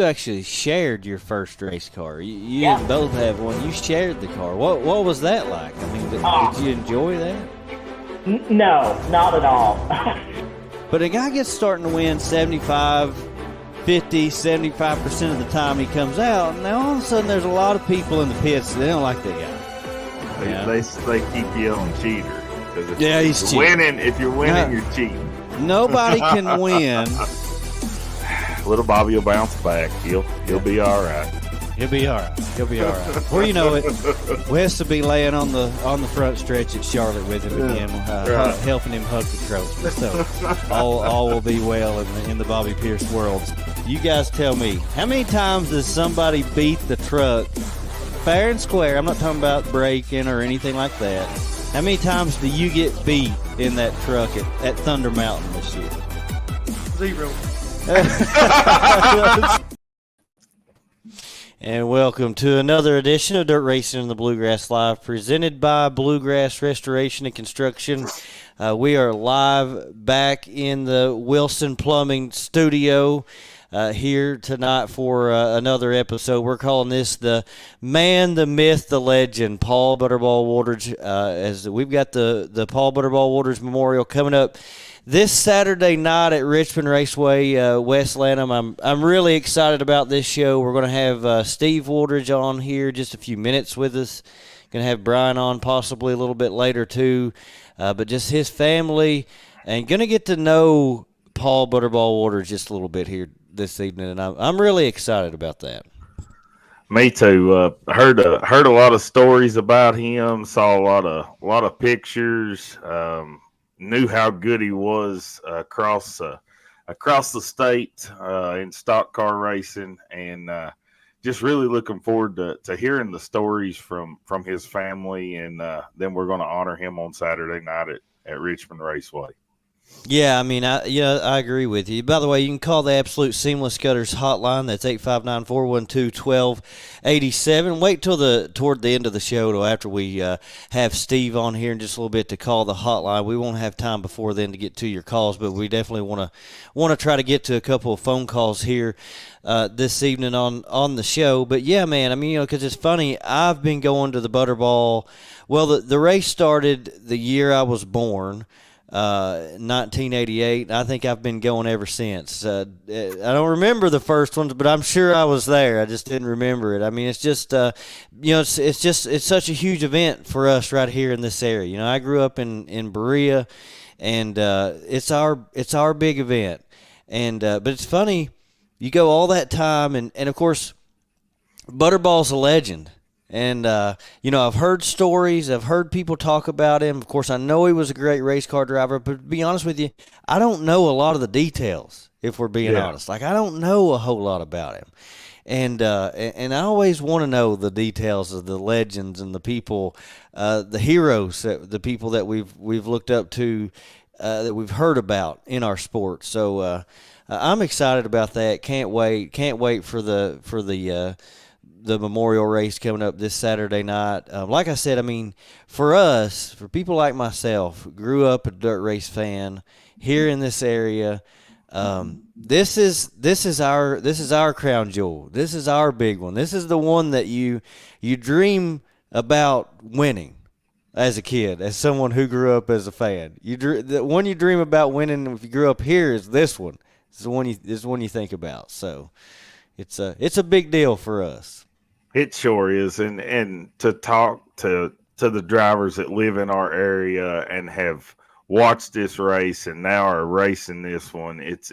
actually shared your first race car. You didn't both have one. You shared the car. What was that like? I mean, did you enjoy that? No, not at all. But a guy gets starting to win 75, 50, 75% of the time he comes out, and now all of a sudden there's a lot of people in the pits that don't like that guy. They keep yelling cheater. He's cheating. Winning. If you're winning, you're cheating. Nobody can win. Little Bobby will bounce back. He'll be all right. He'll be all right. Before you know it, Wes will be laying on the front stretch at Charlotte with him again, helping him hug the trophy. So all will be well in the Bobby Pierce world. You guys tell me, how many times does somebody beat the truck fair and square? I'm not talking about breaking or anything like that. How many times do you get beat in that truck at Thunder Mountain this year? 0. And welcome to another edition of Dirt Racing in the Bluegrass Live, presented by Bluegrass Restoration and Construction. We are live back in the Wilson Plumbing studio here tonight for another episode. We're calling this the Man, the Myth, the Legend, Paul Butterball Wooldridge, as we've got the Paul Butterball Wooldridge Memorial coming up this Saturday night at Richmond Raceway, West Lanham. I'm really excited about this show. We're going to have Steve Wooldridge on here just a few minutes with us. Going to have Brian on possibly a little bit later too, but just his family, and going to get to know Paul Butterball Wooldridge just a little bit here this evening, and I'm really excited about that. Me too. Heard a lot of stories about him. Saw a lot of pictures. Knew how good he was across the state in stock car racing, and just really looking forward to hearing the stories from his family. And then we're going to honor him on Saturday night at Richmond Raceway. Yeah, I mean, I agree with you. By the way, you can call the Absolute Seamless Gutters hotline. That's 859-412-1287. Wait till toward the end of the show, till after we have Steve on here in just a little bit, to call the hotline. We won't have time before then to get to your calls, but we definitely want to try to get to a couple of phone calls here this evening on the show. But yeah, man, I mean, because it's funny, I've been going to the Butterball. Well, the race started the year I was born. 1988. I think I've been going ever since. I don't remember the first ones, but I'm sure I was there. I just didn't remember it. I mean, it's just, it's such a huge event for us right here in this area. You know, I grew up in Berea, and it's our big event. And but it's funny, you go all that time, and of course, Butterball's a legend. And, I've heard stories. I've heard people talk about him. Of course, I know he was a great race car driver. But to be honest with you, I don't know a lot of the details, if we're being honest. Like, I don't know a whole lot about him. And I always want to know the details of the legends and the people, the heroes, the people that we've looked up to, that we've heard about in our sport. So I'm excited about that. Can't wait. Can't wait for the memorial race coming up this Saturday night. Like I said, I mean, for us, for people like myself, grew up a dirt race fan here in this area. This is our crown jewel. This is our big one. This is the one that you dream about winning as a kid, as someone who grew up as a fan. The one you dream about winning if you grew up here is this one. This is the one you think about. So it's a big deal for us. It sure is, and to talk to the drivers that live in our area and have watched this race and now are racing this one, it's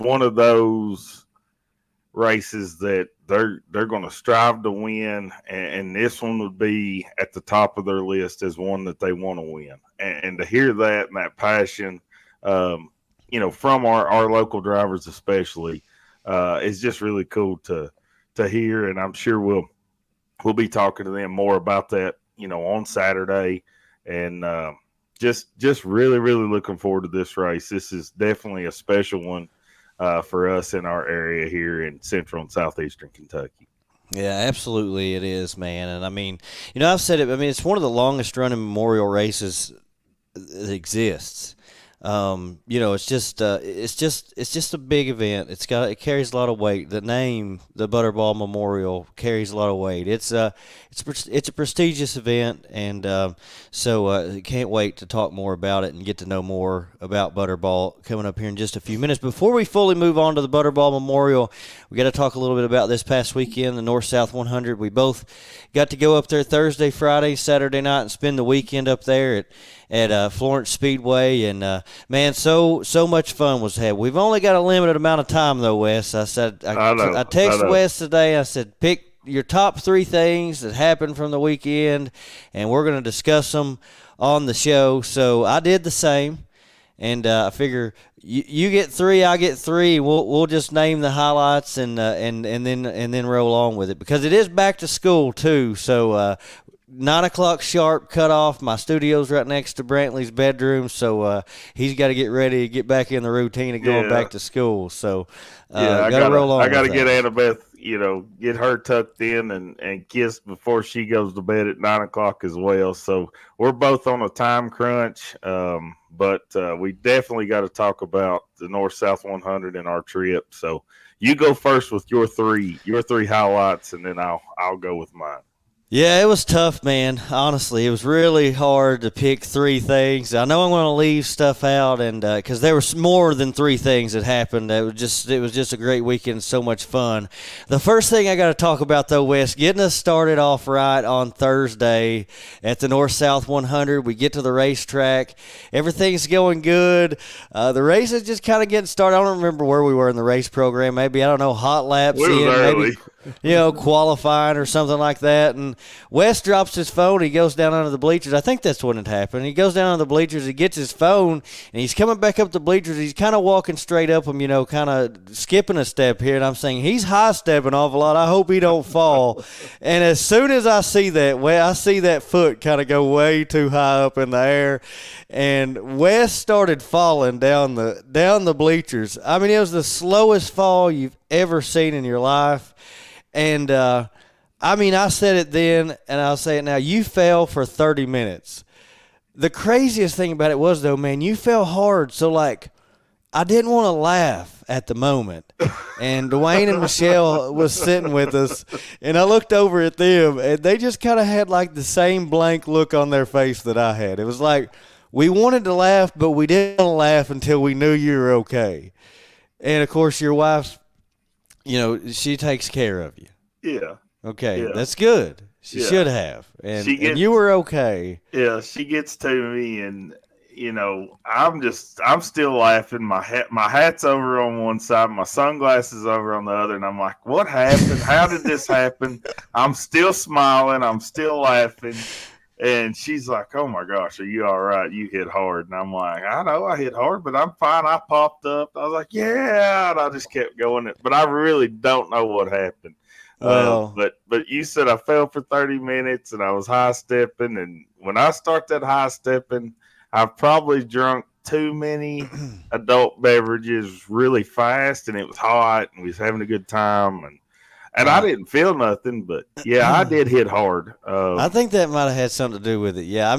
one of those races that they're going to strive to win, and this one would be at the top of their list as one that they want to win. And to hear that and that passion, from our local drivers especially, is just really cool to hear, and I'm sure we'll be talking to them more about that, on Saturday, and just really, really looking forward to this race. This is definitely a special one for us in our area here in central and southeastern Kentucky. Yeah, absolutely it is, man. And I mean, I've said it. I mean, it's one of the longest running memorial races that exists. It's just a big event. It carries a lot of weight. The name, the Butterball Memorial, carries a lot of weight. It's a prestigious event, and can't wait to talk more about it and get to know more about Butterball coming up here in just a few minutes. Before we fully move on to the Butterball Memorial, we got to talk a little bit about this past weekend, the North-South 100. We both got to go up there Thursday, Friday, Saturday night, and spend the weekend up there at Florence Speedway, and man, so much fun was had. We've only got a limited amount of time though, Wes. I texted Wes today. I said, pick your top 3 things that happened from the weekend, and we're going to discuss them on the show. So I did the same, and I figure you get 3, I get 3. We'll just name the highlights and then roll on with it, because it is back to school too. So 9 o'clock sharp cutoff. My studio's right next to Brantley's bedroom, so he's got to get ready to get back in the routine of going back to school. So I gotta roll on. I gotta get Annabeth, get her tucked in and kissed before she goes to bed at 9 o'clock as well. So we're both on a time crunch, but we definitely got to talk about the North-South 100 and our trip. So you go first with your three highlights, and then I'll go with mine. Yeah, it was tough, man. Honestly, it was really hard to pick 3 things. I know I'm going to leave stuff out, and because there was more than 3 things that happened. It was just a great weekend, so much fun. The first thing I got to talk about, though, Wes, getting us started off right on Thursday at the North-South 100. We get to the racetrack. Everything's going good. The race is just kind of getting started. I don't remember where we were in the race program. Maybe, I don't know, hot laps in, early. Maybe qualifying or something like that. And Wes drops his phone. He goes down under the bleachers. I think that's when it happened. He goes down under the bleachers. He gets his phone, and he's coming back up the bleachers. He's kind of walking straight up them, kind of skipping a step here. And I'm saying, he's high-stepping off a lot. I hope he don't fall. And as soon as I see that, I see that foot kind of go way too high up in the air. And Wes started falling down the bleachers. I mean, it was the slowest fall you've ever seen in your life. And, I said it then, and I'll say it now. You fell for 30 minutes. The craziest thing about it was, though, man, you fell hard. So, I didn't want to laugh at the moment. And Dwayne and Michelle was sitting with us, and I looked over at them, and they just kind of had, the same blank look on their face that I had. It was like we wanted to laugh, but we didn't laugh until we knew you were okay. And, of course, your wife's, she takes care of you. Yeah. Okay, yeah. That's good. She should have. And you were okay. Yeah, she gets to me, and, I'm still laughing. My hat's over on one side, my sunglasses over on the other, and I'm like, what happened? How did this happen? I'm still smiling. I'm still laughing. And she's like, oh, my gosh, are you all right? You hit hard. And I'm like, I know I hit hard, but I'm fine. I popped up. I was like, yeah. And I just kept going. But I really don't know what happened. But you said I fell for 30 minutes and I was high stepping. And when I start that high stepping, I've probably drunk too many adult beverages really fast. And it was hot and we was having a good time. And I didn't feel nothing, but yeah, I did hit hard. I think that might have had something to do with it. Yeah,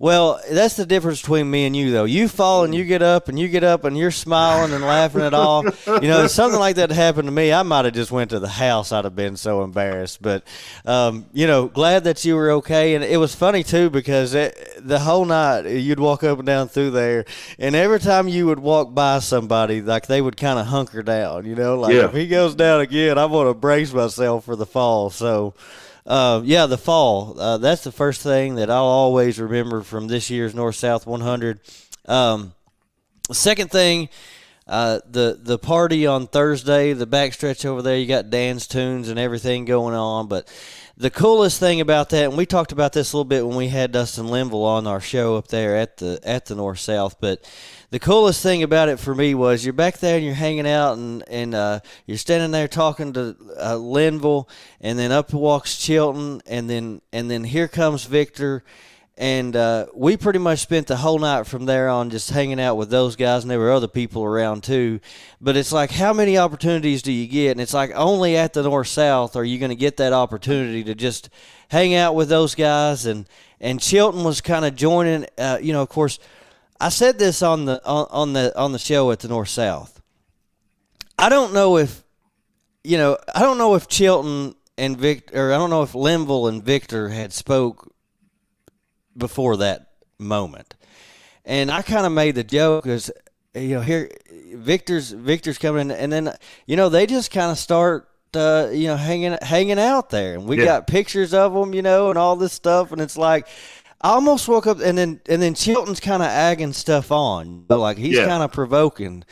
well, that's the difference between me and you, though. You fall and you get up and you're smiling and laughing it off. If something like that happened to me, I might have just went to the house. I'd have been so embarrassed. But, glad that you were okay. And it was funny, too, because the whole night you'd walk up and down through there, and every time you would walk by somebody, they would kind of hunker down, If he goes down again, I'm going to brace myself for the fall. So, the fall. That's the first thing that I'll always remember from this year's North-South 100. Second thing, the party on Thursday, the backstretch over there, you got dance tunes and everything going on. But the coolest thing about that, and we talked about this a little bit when we had Dustin Linville on our show up there at the North-South, but the coolest thing about it for me was you're back there and you're hanging out and you're standing there talking to Linville, and then up walks Chilton, and then here comes Victor, and we pretty much spent the whole night from there on just hanging out with those guys, and there were other people around too. But it's like, how many opportunities do you get? And it's like only at the North-South are you going to get that opportunity to just hang out with those guys, and Chilton was kind of joining, of course. I said this on the show at the North South. I don't know if I don't know if Chilton and Victor, or I don't know if Linville and Victor had spoke before that moment. And I kind of made the joke because here Victor's coming in, and then they just kind of start hanging out there, and we got pictures of them, and all this stuff, and it's like I almost woke up, and then Chilton's kind of agging stuff on, like he's kind of provoking,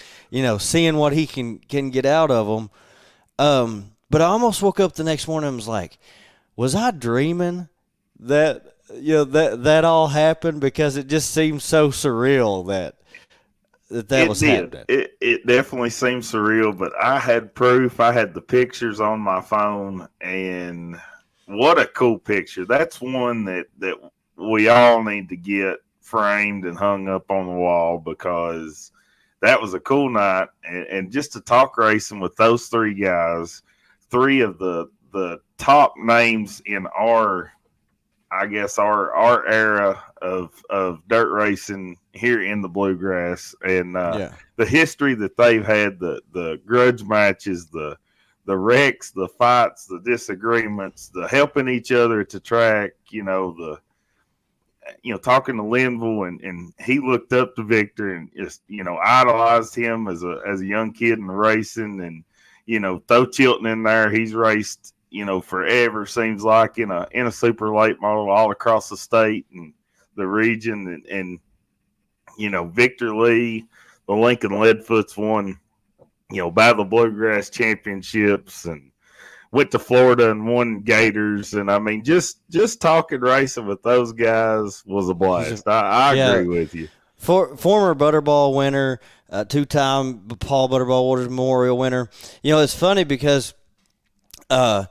seeing what he can get out of them. But I almost woke up the next morning and was like, was I dreaming that that all happened? Because it just seemed so surreal that was happening. It definitely seemed surreal, but I had proof. I had the pictures on my phone, and what a cool picture. That's one that we all need to get framed and hung up on the wall, because that was a cool night. And just to talk racing with those three guys, three of the top names in our era of dirt racing here in the Bluegrass, and the history that they've had, the grudge matches, the wrecks, the fights, the disagreements, the helping each other at the track, talking to Linville, and he looked up to Victor and just, idolized him as a young kid in the racing. And, throw Chilton in there. He's raced, forever, seems like, in a super late model all across the state and the region. And Victor Lee, the Lincoln Leadfoots won, Battle of Bluegrass championships, and went to Florida and won Gators. And I mean, just talking racing with those guys was a blast. I agree with you. Former Butterball winner, two-time Paul Butterball Wooldridge Memorial winner. It's funny because at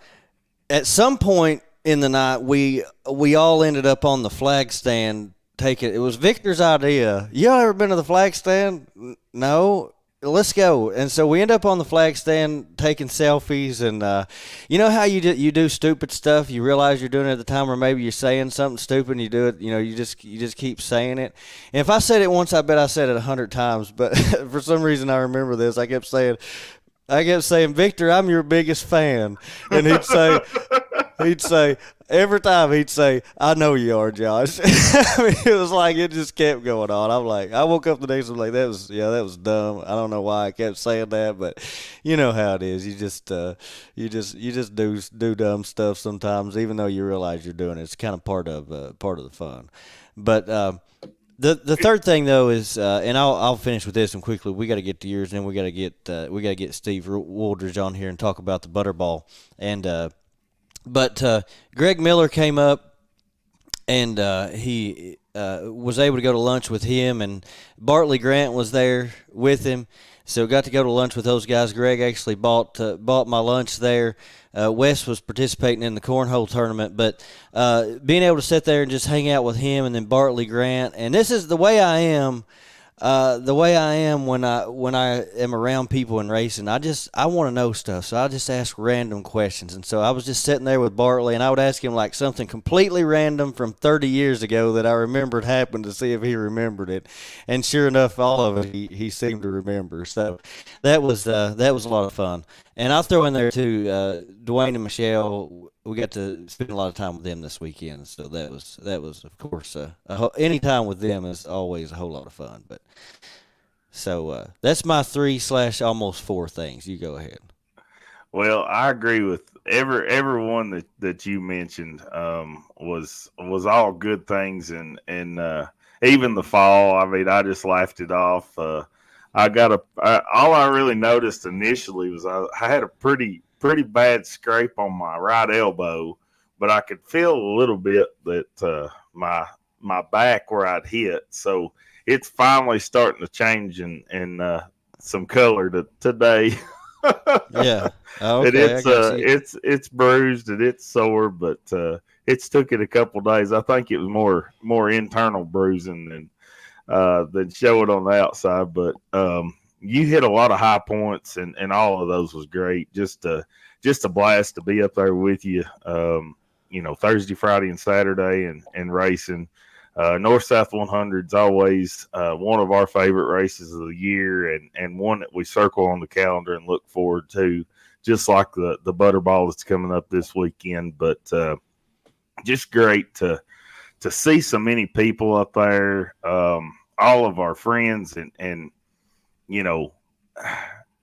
some point in the night, we all ended up on the flag stand taking. It was Victor's idea. Y'all ever been to the flag stand? No. Let's go. And so we end up on the flag stand taking selfies, and you know how you do stupid stuff, you realize you're doing it at the time, or maybe you're saying something stupid and you do it, you just keep saying it. And if I said it once, I bet I said it 100 times, but for some reason I remember this. I kept saying, Victor, I'm your biggest fan. And he'd say every time he'd say, I know you are, Josh. I mean, it was like it just kept going on. I'm like, I woke up the next day like that was dumb. I don't know why I kept saying that, but you know how it is. You just do dumb stuff sometimes, even though you realize you're doing it. It's kind of part of the fun. But the third thing though is, and I'll finish with this one quickly. We got to get to yours, and then we got to get Steve Wooldridge on here and talk about the Butterball. And but Greg Miller came up, and he was able to go to lunch with him, and Bartley Grant was there with him. So got to go to lunch with those guys. Greg actually bought my lunch there. Wes was participating in the cornhole tournament, but being able to sit there and just hang out with him, and then Bartley Grant. And this is the way I am. When I am around people in racing, I want to know stuff, so I just ask random questions. And so I was just sitting there with Bartley, and I would ask him like something completely random from 30 years ago that I remembered happened, to see if he remembered it. And sure enough, all of it he seemed to remember. So that was a lot of fun. And I'll throw in there too, Dwayne and Michelle. We got to spend a lot of time with them this weekend, so that was of course any time with them is always a whole lot of fun. But so that's my 3 / almost 4 things. You go ahead. Well, I agree with everyone that you mentioned. Was all good things, and even the fall. I mean, I just laughed it off. All I really noticed initially was I had a pretty bad scrape on my right elbow, but I could feel a little bit that my back where I'd hit. So it's finally starting to change in some color today. Yeah. Okay. It's bruised and it's sore, but it's took it a couple days. I think it was more internal bruising than showing on the outside. But you hit a lot of high points, and all of those was great. Just a blast to be up there with you. Thursday, Friday, and Saturday, and racing. North-South 100 is always one of our favorite races of the year, and one that we circle on the calendar and look forward to, just like the Butterball that's coming up this weekend. But just great to see so many people up there, all of our friends and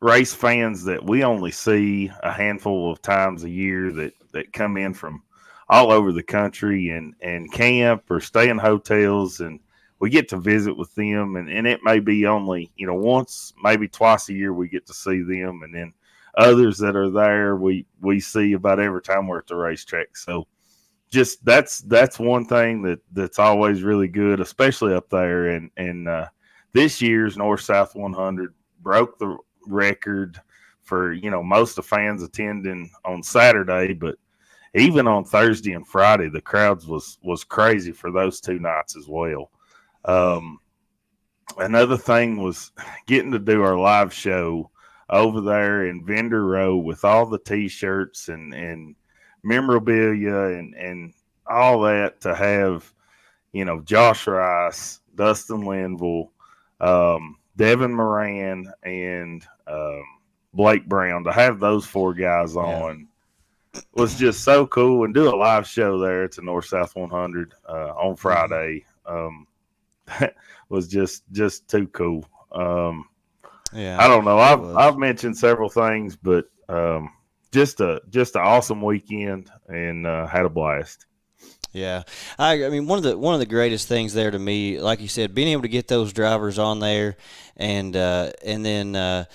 race fans that we only see a handful of times a year that come in from all over the country and camp or stay in hotels, and we get to visit with them, and it may be only once, maybe twice a year we get to see them, and then others that are there we see about every time we're at the racetrack. So just that's one thing that's always really good, especially up there. And this year's North-South 100 broke the record for most of fans attending on Saturday, but even on Thursday and Friday the crowds was crazy for those 2 nights as well. Another thing was getting to do our live show over there in vendor row with all the t-shirts and memorabilia and all that, to have Josh Rice, Dustin Linville, Devin Moran, and Blake Brown, to have those 4 guys on was just so cool, and do a live show there at the North-South 100 on Friday. That was just too cool. I don't know. I've mentioned several things, but just an awesome weekend, and had a blast. Yeah, I mean one of the greatest things there to me, like you said, being able to get those drivers on there, and then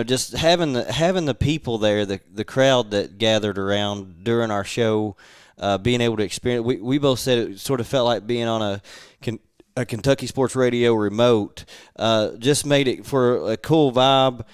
just having the people there, the crowd that gathered around during our show, being able to experience. We both said it sort of felt like being on a Kentucky Sports Radio remote. Just made it for a cool vibe.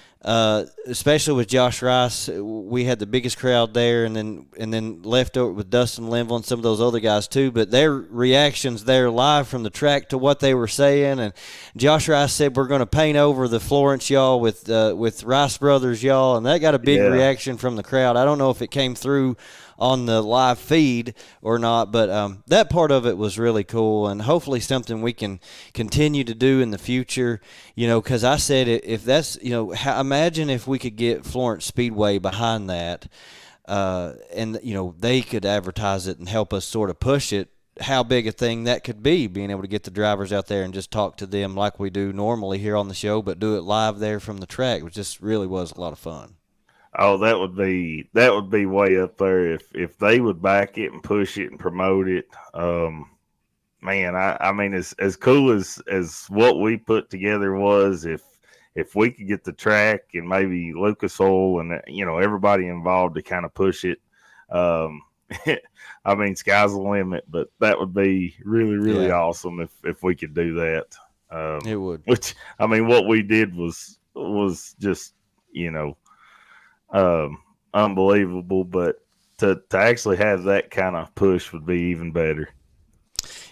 Especially with Josh Rice, we had the biggest crowd there, and then left over with Dustin Linville and some of those other guys too. But their reactions there live from the track to what they were saying, and Josh Rice said, "We're going to paint over the Florence y'all with Rice Brothers y'all," and that got a big reaction from the crowd. I don't know if it came through on the live feed or not, but that part of it was really cool, and hopefully something we can continue to do in the future. Because I said, if that's imagine if we could get Florence Speedway behind that, and they could advertise it and help us sort of push it. How big a thing that could be, being able to get the drivers out there and just talk to them like we do normally here on the show, but do it live there from the track, which just really was a lot of fun. Oh, that would be way up there if they would back it and push it and promote it. Man, I mean, as cool as what we put together was, if we could get the track and maybe Lucas Oil and everybody involved to kind of push it, I mean, sky's the limit. But that would be really, really awesome if we could do that. It would. Which, I mean, what we did was just unbelievable, but to actually have that kind of push would be even better.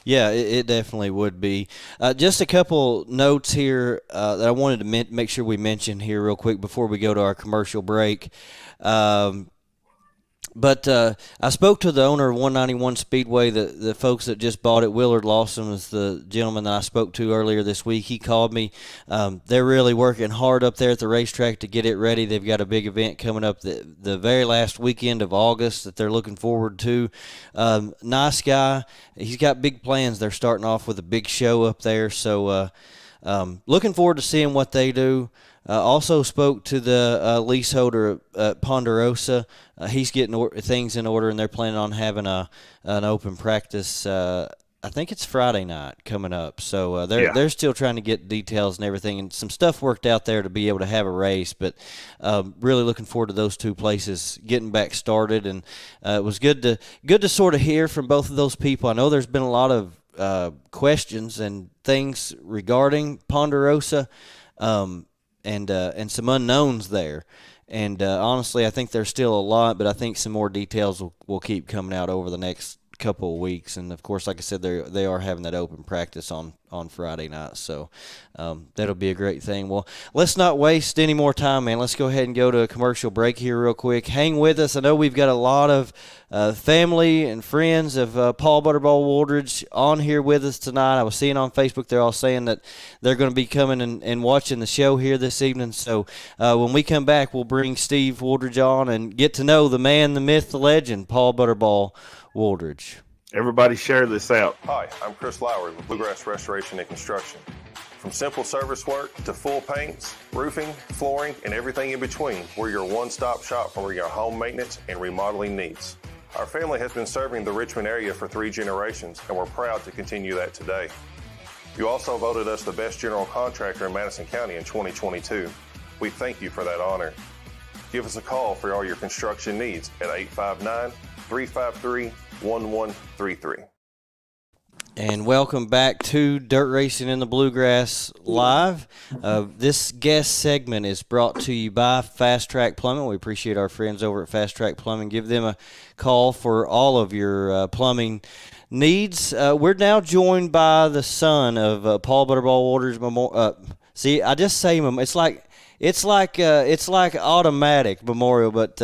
Yeah, it definitely would be. Just a couple notes here that I wanted to make sure we mention here real quick before we go to our commercial break. But I spoke to the owner of 191 Speedway, the folks that just bought it. Willard Lawson was the gentleman that I spoke to earlier this week. He called me. They're really working hard up there at the racetrack to get it ready. They've got a big event coming up the very last weekend of August that they're looking forward to. Nice guy. He's got big plans. They're starting off with a big show up there. So looking forward to seeing what they do. Also spoke to the leaseholder at Ponderosa. He's getting things in order, and they're planning on having an open practice. I think it's Friday night coming up. So they're still trying to get details and everything, and some stuff worked out there to be able to have a race. But really looking forward to those two places getting back started. And it was good to sort of hear from both of those people. I know there's been a lot of questions and things regarding Ponderosa. And some unknowns there. And honestly, I think there's still a lot, but I think some more details will keep coming out over the next couple of weeks. And of course, like I said, they are having that open practice on Friday night, so that'll be a great thing. Well, let's not waste any more time, man. Let's go ahead and go to a commercial break here real quick. Hang with us. I know we've got a lot of family and friends of Paul Butterball Wooldridge on here with us tonight. I was seeing on Facebook they're all saying that they're going to be coming and watching the show here this evening. So when we come back, we'll bring Steve Wooldridge on and get to know the man, the myth, the legend, Paul Butterball Wooldridge. Everybody share this out. Hi, I'm Chris Lowry with Bluegrass Restoration and Construction. From simple service work to full paints, roofing, flooring, and everything in between, we're your one-stop shop for your home maintenance and remodeling needs. Our family has been serving the Richmond area for 3 generations, and we're proud to continue that today. You also voted us the best general contractor in Madison County in 2022. We thank you for that honor. Give us a call for all your construction needs at 859-353-1133. And welcome back to Dirt Racing in the Bluegrass Live. This guest segment is brought to you by Fast Track Plumbing. We appreciate our friends over at Fast Track Plumbing. Give them a call for all of your plumbing needs. We're now joined by the son of Paul Butterball Wooldridge Memorial. See, I just say it's like automatic Memorial, but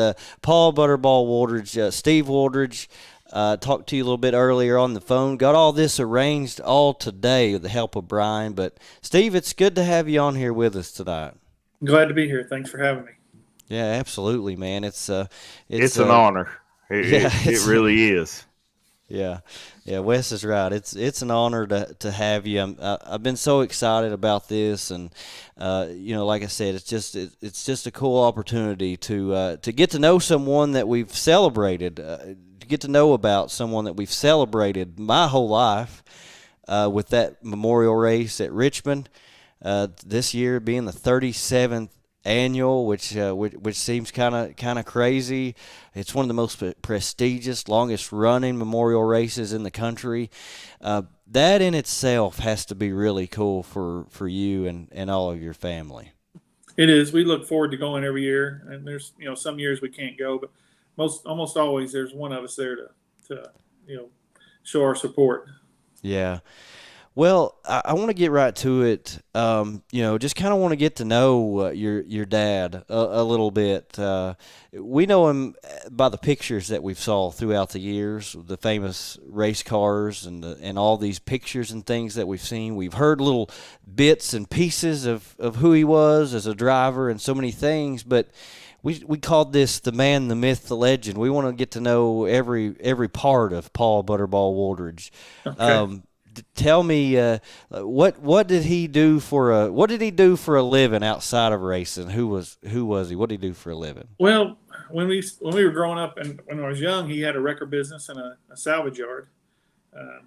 Paul Butterball Wooldridge, Steve Wooldridge. Talked to you a little bit earlier on the phone. Got all this arranged all today with the help of Brian. But, Steve, it's good to have you on here with us tonight. Glad to be here. Thanks for having me. Yeah, absolutely, man. It's an honor. It really is. Yeah, Wes is right. It's an honor to have you. I've been so excited about this, and like I said, it's just a cool opportunity to get to know someone that we've celebrated. To get to know about someone that we've celebrated my whole life with that memorial race at Richmond. This year being the 37th annual, which seems kind of crazy. It's one of the most prestigious, longest running memorial races in the country. That in itself has to be really cool for you and all of your family. It is. We look forward to going every year, and there's some years we can't go, but almost always there's one of us there to show our support. Yeah. Well, I want to get right to it. Just kind of want to get to know your dad a little bit. We know him by the pictures that we've saw throughout the years, the famous race cars and all these pictures and things that we've seen. We've heard little bits and pieces of who he was as a driver and so many things, but we called this the man, the myth, the legend. We want to get to know every part of Paul Butterball Wooldridge. Okay. Tell me what did he do for a living outside of racing? Who was he? What did he do for a living? Well, when we were growing up and when I was young, he had a record business and a salvage yard.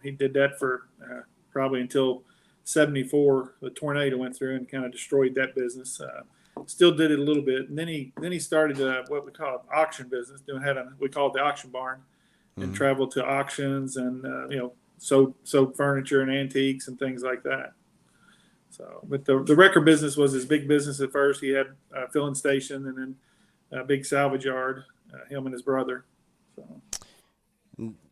He did that for probably until '74. The tornado went through and kind of destroyed that business. Still did it a little bit, and then he started what we call auction business. We called the auction barn, and traveled to auctions and sold furniture and antiques and things like that. So, but the record business was his big business at first. He had a filling station and then a big salvage yard. Him and his brother. So.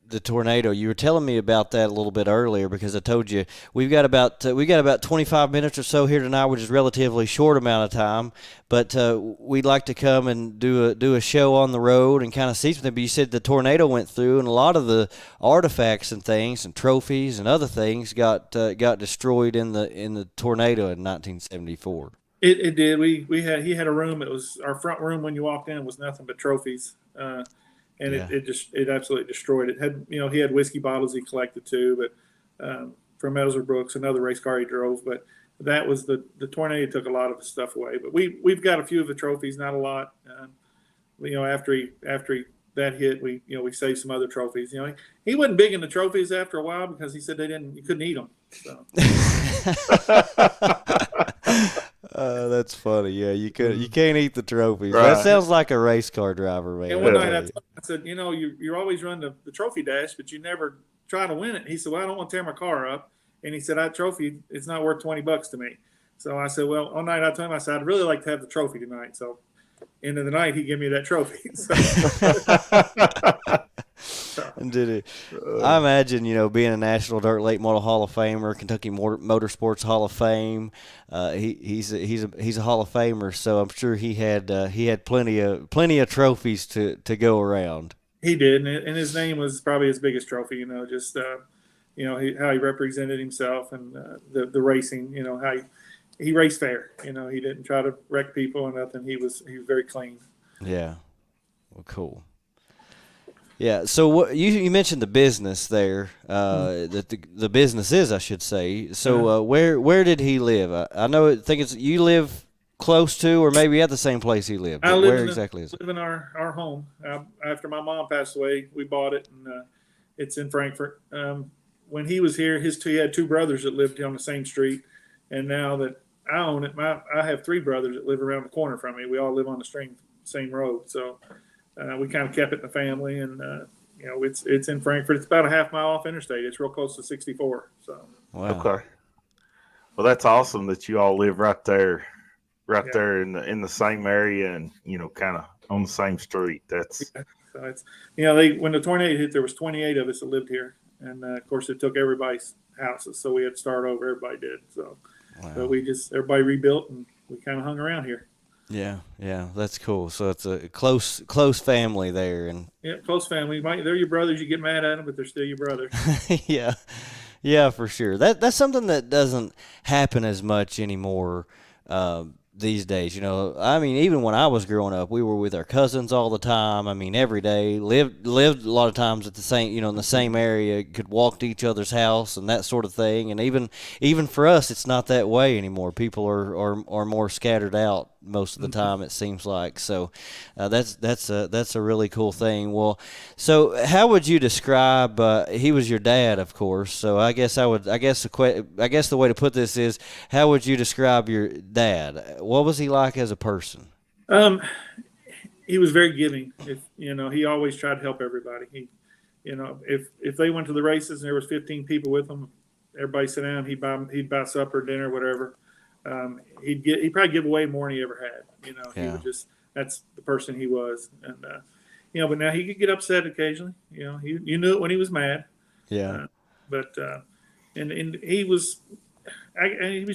The tornado. You were telling me about that a little bit earlier because I told you we've got about 25 minutes or so here tonight, which is a relatively short amount of time. But we'd like to come and do a show on the road and kind of see something. But you said the tornado went through, and a lot of the artifacts and things and trophies and other things got destroyed in the tornado in 1974. It did. He had a room. It was our front room when you walked in. It was nothing but trophies. And it absolutely destroyed it. He had whiskey bottles he collected too, but from Meadows Brooks, another race car he drove. But that was the tornado took a lot of his stuff away. But we've got a few of the trophies, not a lot. After that hit, we saved some other trophies. He wasn't big into trophies after a while because he said you couldn't eat them. So. That's funny. Yeah, you can't eat the trophies. Right. That sounds like a race car driver, man. And one night I said, you're always running the trophy dash, but you never try to win it. He said, well, I don't want to tear my car up. And he said, that trophy, it's not worth $20 to me. So I said, well, all night I told him, I said, I'd really like to have the trophy tonight. So end of the night, he gave me that trophy. So. Did it? I imagine, being a National Dirt Late Model Hall of Famer, Kentucky Motorsports Hall of Fame. He's a Hall of Famer, so I'm sure he had plenty of trophies to go around. He did, and his name was probably his biggest trophy. Just how he represented himself and the racing. How he raced fair. He didn't try to wreck people or nothing. He was very clean. Yeah. Well, cool. Yeah. So what you mentioned the business there, that the business is, I should say. So where did he live? I think you live close to, or maybe at the same place he lived. Where exactly is it? I live in our home. After my mom passed away, we bought it, and it's in Frankfort. When he was here, he had two brothers that lived on the same street, and now that I own it, I have three brothers that live around the corner from me. We all live on the same road, so we kind of kept it in the family, and it's in Frankfort. It's about a half mile off interstate. It's real close to 64. So wow. Okay. Well, that's awesome that you all live right there in the same area, and kind of on the same street. That's so it's when the tornado hit, there was 28 of us that lived here, and of course it took everybody's houses, so we had to start over. Everybody did. So but everybody rebuilt, and we kind of hung around here. Yeah, that's cool. So it's a close family there, and close family. They're your brothers. You get mad at them, but they're still your brothers. yeah, for sure. That's something that doesn't happen as much anymore these days. I mean, even when I was growing up, we were with our cousins all the time. I mean, every day. Lived a lot of times at the same, in the same area. Could walk to each other's house and that sort of thing. And even for us, it's not that way anymore. People are more scattered out most of the time, it seems like. So that's a really cool thing. Well, so how would you describe? He was your dad, of course. So I guess the way to put this is, how would you describe your dad? What was he like as a person? He was very giving. He always tried to help everybody. If they went to the races and there was 15 people with them, everybody sit down. He'd buy supper, dinner, whatever. He'd probably give away more than he ever had. He was that's the person he was. And but now he could get upset occasionally. You knew it when he was mad. Yeah. And he was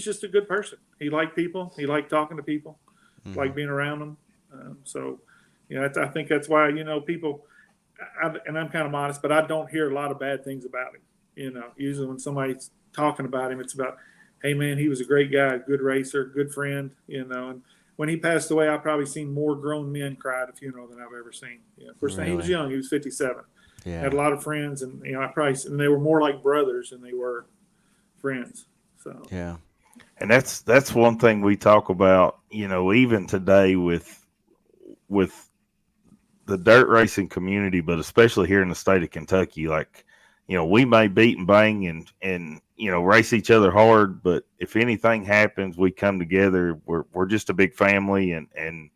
just a good person. He liked people. He liked talking to people. Liked being around them. I think that's why people. And I'm kind of modest, but I don't hear a lot of bad things about him. Usually when somebody's talking about him, it's about, hey man, he was a great guy, a good racer, good friend. And when he passed away, I've probably seen more grown men cry at a funeral than I've ever seen. Of course, he was young. He was 57. Yeah. Had a lot of friends, and and they were more like brothers than they were friends. So yeah. And that's one thing we talk about, even today with the dirt racing community, but especially here in the state of Kentucky. Like, we may beat and bang and race each other hard, but if anything happens, we come together. We're just a big family, and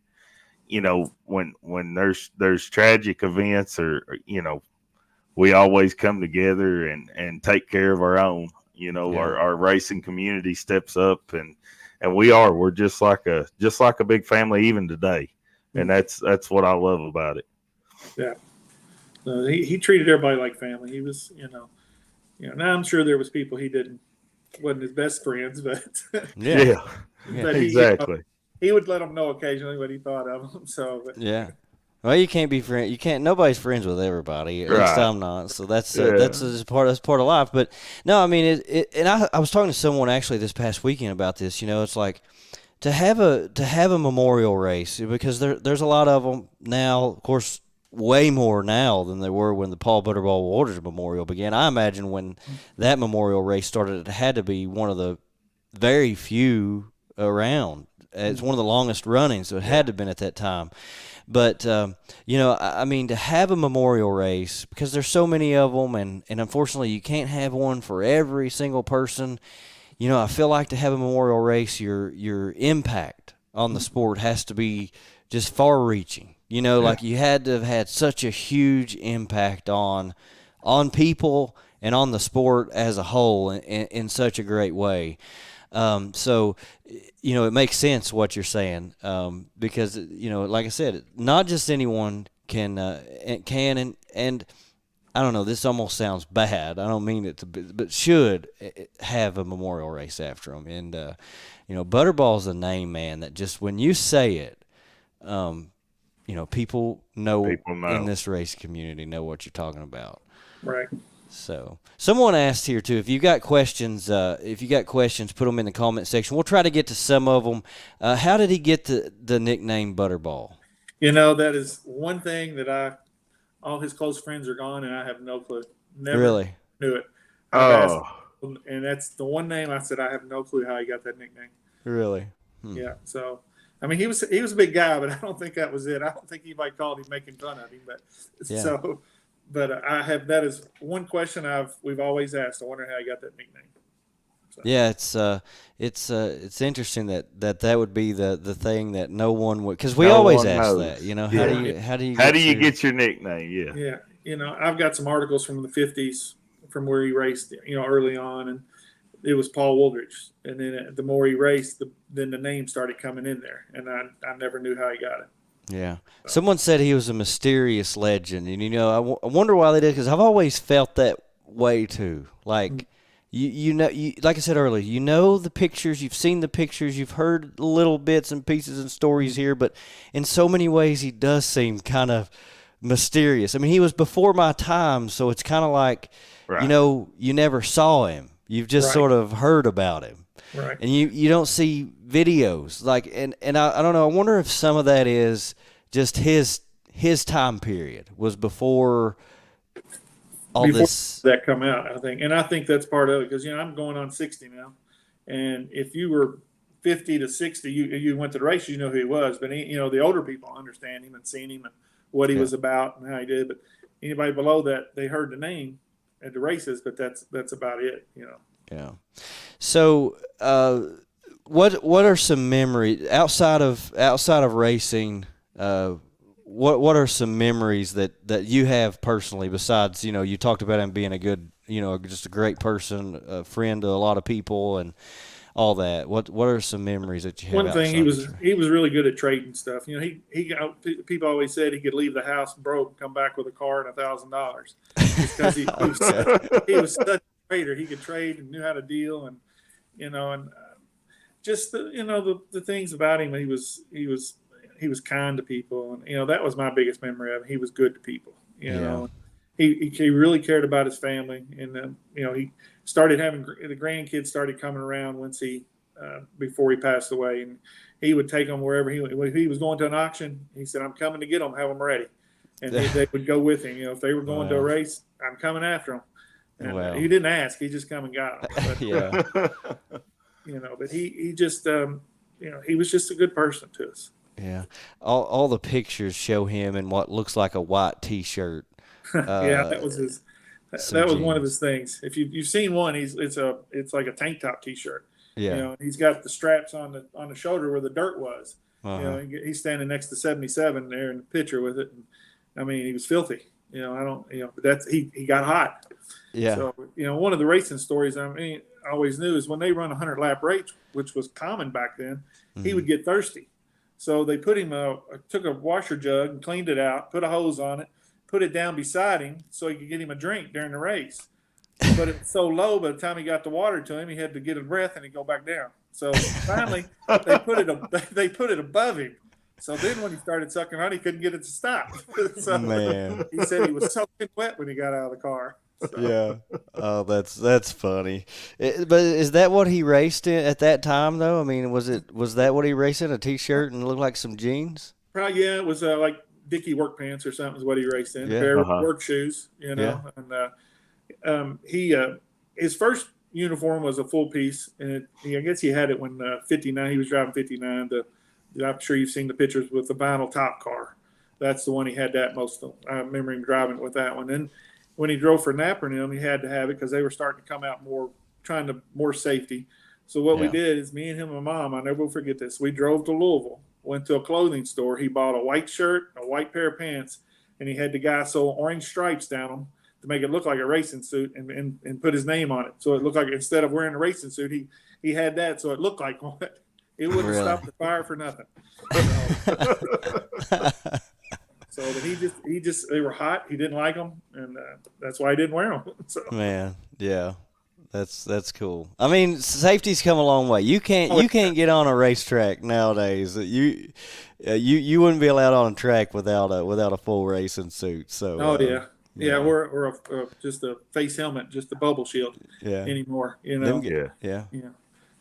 when there's tragic events or we always come together and take care of our own. Our racing community steps up, and we're just like a big family even today, and that's what I love about it. Yeah, he treated everybody like family. He was, Now I'm sure there was people wasn't his best friends, but yeah, but exactly. He would let them know occasionally what he thought of them. So yeah. Well, you can't be friend. You can't. Nobody's friends with everybody. At least I'm not. So that's just part of life. But no, I mean And I was talking to someone actually this past weekend about this. It's like to have a memorial race, because there's a lot of them now. Of course, way more now than there were when the Paul Butterball Wooldridge Memorial began. I imagine when that memorial race started, it had to be one of the very few around. It's one of the longest running, so it had to have been at that time. But, I mean, to have a memorial race, because there's so many of them, and unfortunately you can't have one for every single person. I feel like to have a memorial race, your impact on the sport has to be just far-reaching. Like you had to have had such a huge impact on people and on the sport as a whole in such a great way. So, it makes sense what you're saying, because, like I said, not just anyone can, and I don't know, this almost sounds bad. I don't mean it to be, but should have a memorial race after him. And, Butterball's a name, man, that just when you say it, people know in this race community know what you're talking about. Right. So someone asked here too, if you got questions, put them in the comment section. We'll try to get to some of them. How did he get the nickname Butterball? That is one thing that all his close friends are gone, and I have no clue. Never Really knew it. Oh, and that's the one name I said I have no clue how he got that nickname. Really? Yeah. So, I mean, he was a big guy, but I don't think that was it. I don't think anybody called him making fun of him. But that is one question we've always asked. I wonder how he got that nickname. So. Yeah, it's interesting that would be the thing that no one would, because we always ask that. How do you get your nickname? Yeah. Yeah. I've got some articles from the 50s from where he raced, early on, and it was Paul Wooldridge. And then the more he raced, then the name started coming in there, and I never knew how he got it. Yeah. Someone said he was a mysterious legend, and I wonder why they did, because I've always felt that way too. Like, like I said earlier, the pictures, you've seen the pictures, you've heard little bits and pieces and stories here, but in so many ways he does seem kind of mysterious. I mean, he was before my time, so it's kind of like, right. You never saw him. You've just Right. sort of heard about him. Right. And you don't see videos. Like, and I don't know, I wonder if some of that is just his time period was before this that come out, I think. And I think that's part of it, because, I'm going on 60 now. And if you were 50 to 60, you went to the race, you know who he was. But, the older people understand him and seen him and what he was about and how he did. But anybody below that, they heard the name at the races, but that's about it, Yeah. So, what are some memories outside of racing? What are some memories that you have personally, besides, you talked about him being a good, just a great person, a friend to a lot of people and all that. What are some memories that you have? One thing, he was really good at trading stuff. People always said he could leave the house broke and come back with a car and $1,000, because he was such a trader. He could trade and knew how to deal, and just the things about him. He was kind to people, and that was my biggest memory of him. He was good to people. He really cared about his family, and he started having the grandkids started coming around once before he passed away, and he would take them wherever he was going to an auction. He said, "I'm coming to get them, have them ready," and they would go with him. If they were going to a race, I'm coming after them. And he didn't ask; he just come and got them. But, but he just he was just a good person to us. Yeah, all the pictures show him in what looks like a white T-shirt. That was his. That was one of his things. If you've seen one, it's like a tank top T-shirt. Yeah, he's got the straps on the shoulder where the dirt was. Uh-huh. He's standing next to 77 there in the picture with it. And, I mean, he was filthy. But he got hot. Yeah. So one of the racing stories I always knew is when they run a 100-lap race, which was common back then, he would get thirsty. So they put him took a washer jug and cleaned it out, put a hose on it, put it down beside him so he could get him a drink during the race. But it was so low, by the time he got the water to him, he had to get a breath and he'd go back down. So finally, they put it above him. So then when he started sucking on, he couldn't get it to stop. So Man. He said he was soaking wet when he got out of the car. So. Yeah. Oh, that's funny. But is that what he raced in at that time, though? I mean, was that what he raced in? A T-shirt and looked like some jeans? Probably, yeah. It was like Dickie work pants or something is what he raced in. Yeah. A pair of work shoes, Yeah. And his first uniform was a full piece, and I guess he had it when 59. He was driving 59. I'm sure you've seen the pictures with the vinyl top car. That's the one he had that most of. I remember him driving with that one. And when he drove for Napper and him, he had to have it because they were starting to come out more safety. So what we did is me and him and my mom, I never will forget this. We drove to Louisville, went to a clothing store. He bought a white shirt, a white pair of pants, and he had the guy sew orange stripes down them to make it look like a racing suit and put his name on it. So it looked like instead of wearing a racing suit, he had that so it looked like one. It wouldn't stop the fire for nothing. So, but he just they were hot. He didn't like them, and that's why he didn't wear them. So. Man, yeah. That's cool. I mean, safety's come a long way. You can't get on a racetrack nowadays. You wouldn't be allowed on a track without a full racing suit. So Oh yeah, we're just a face helmet, just a bubble shield anymore. You know, yeah.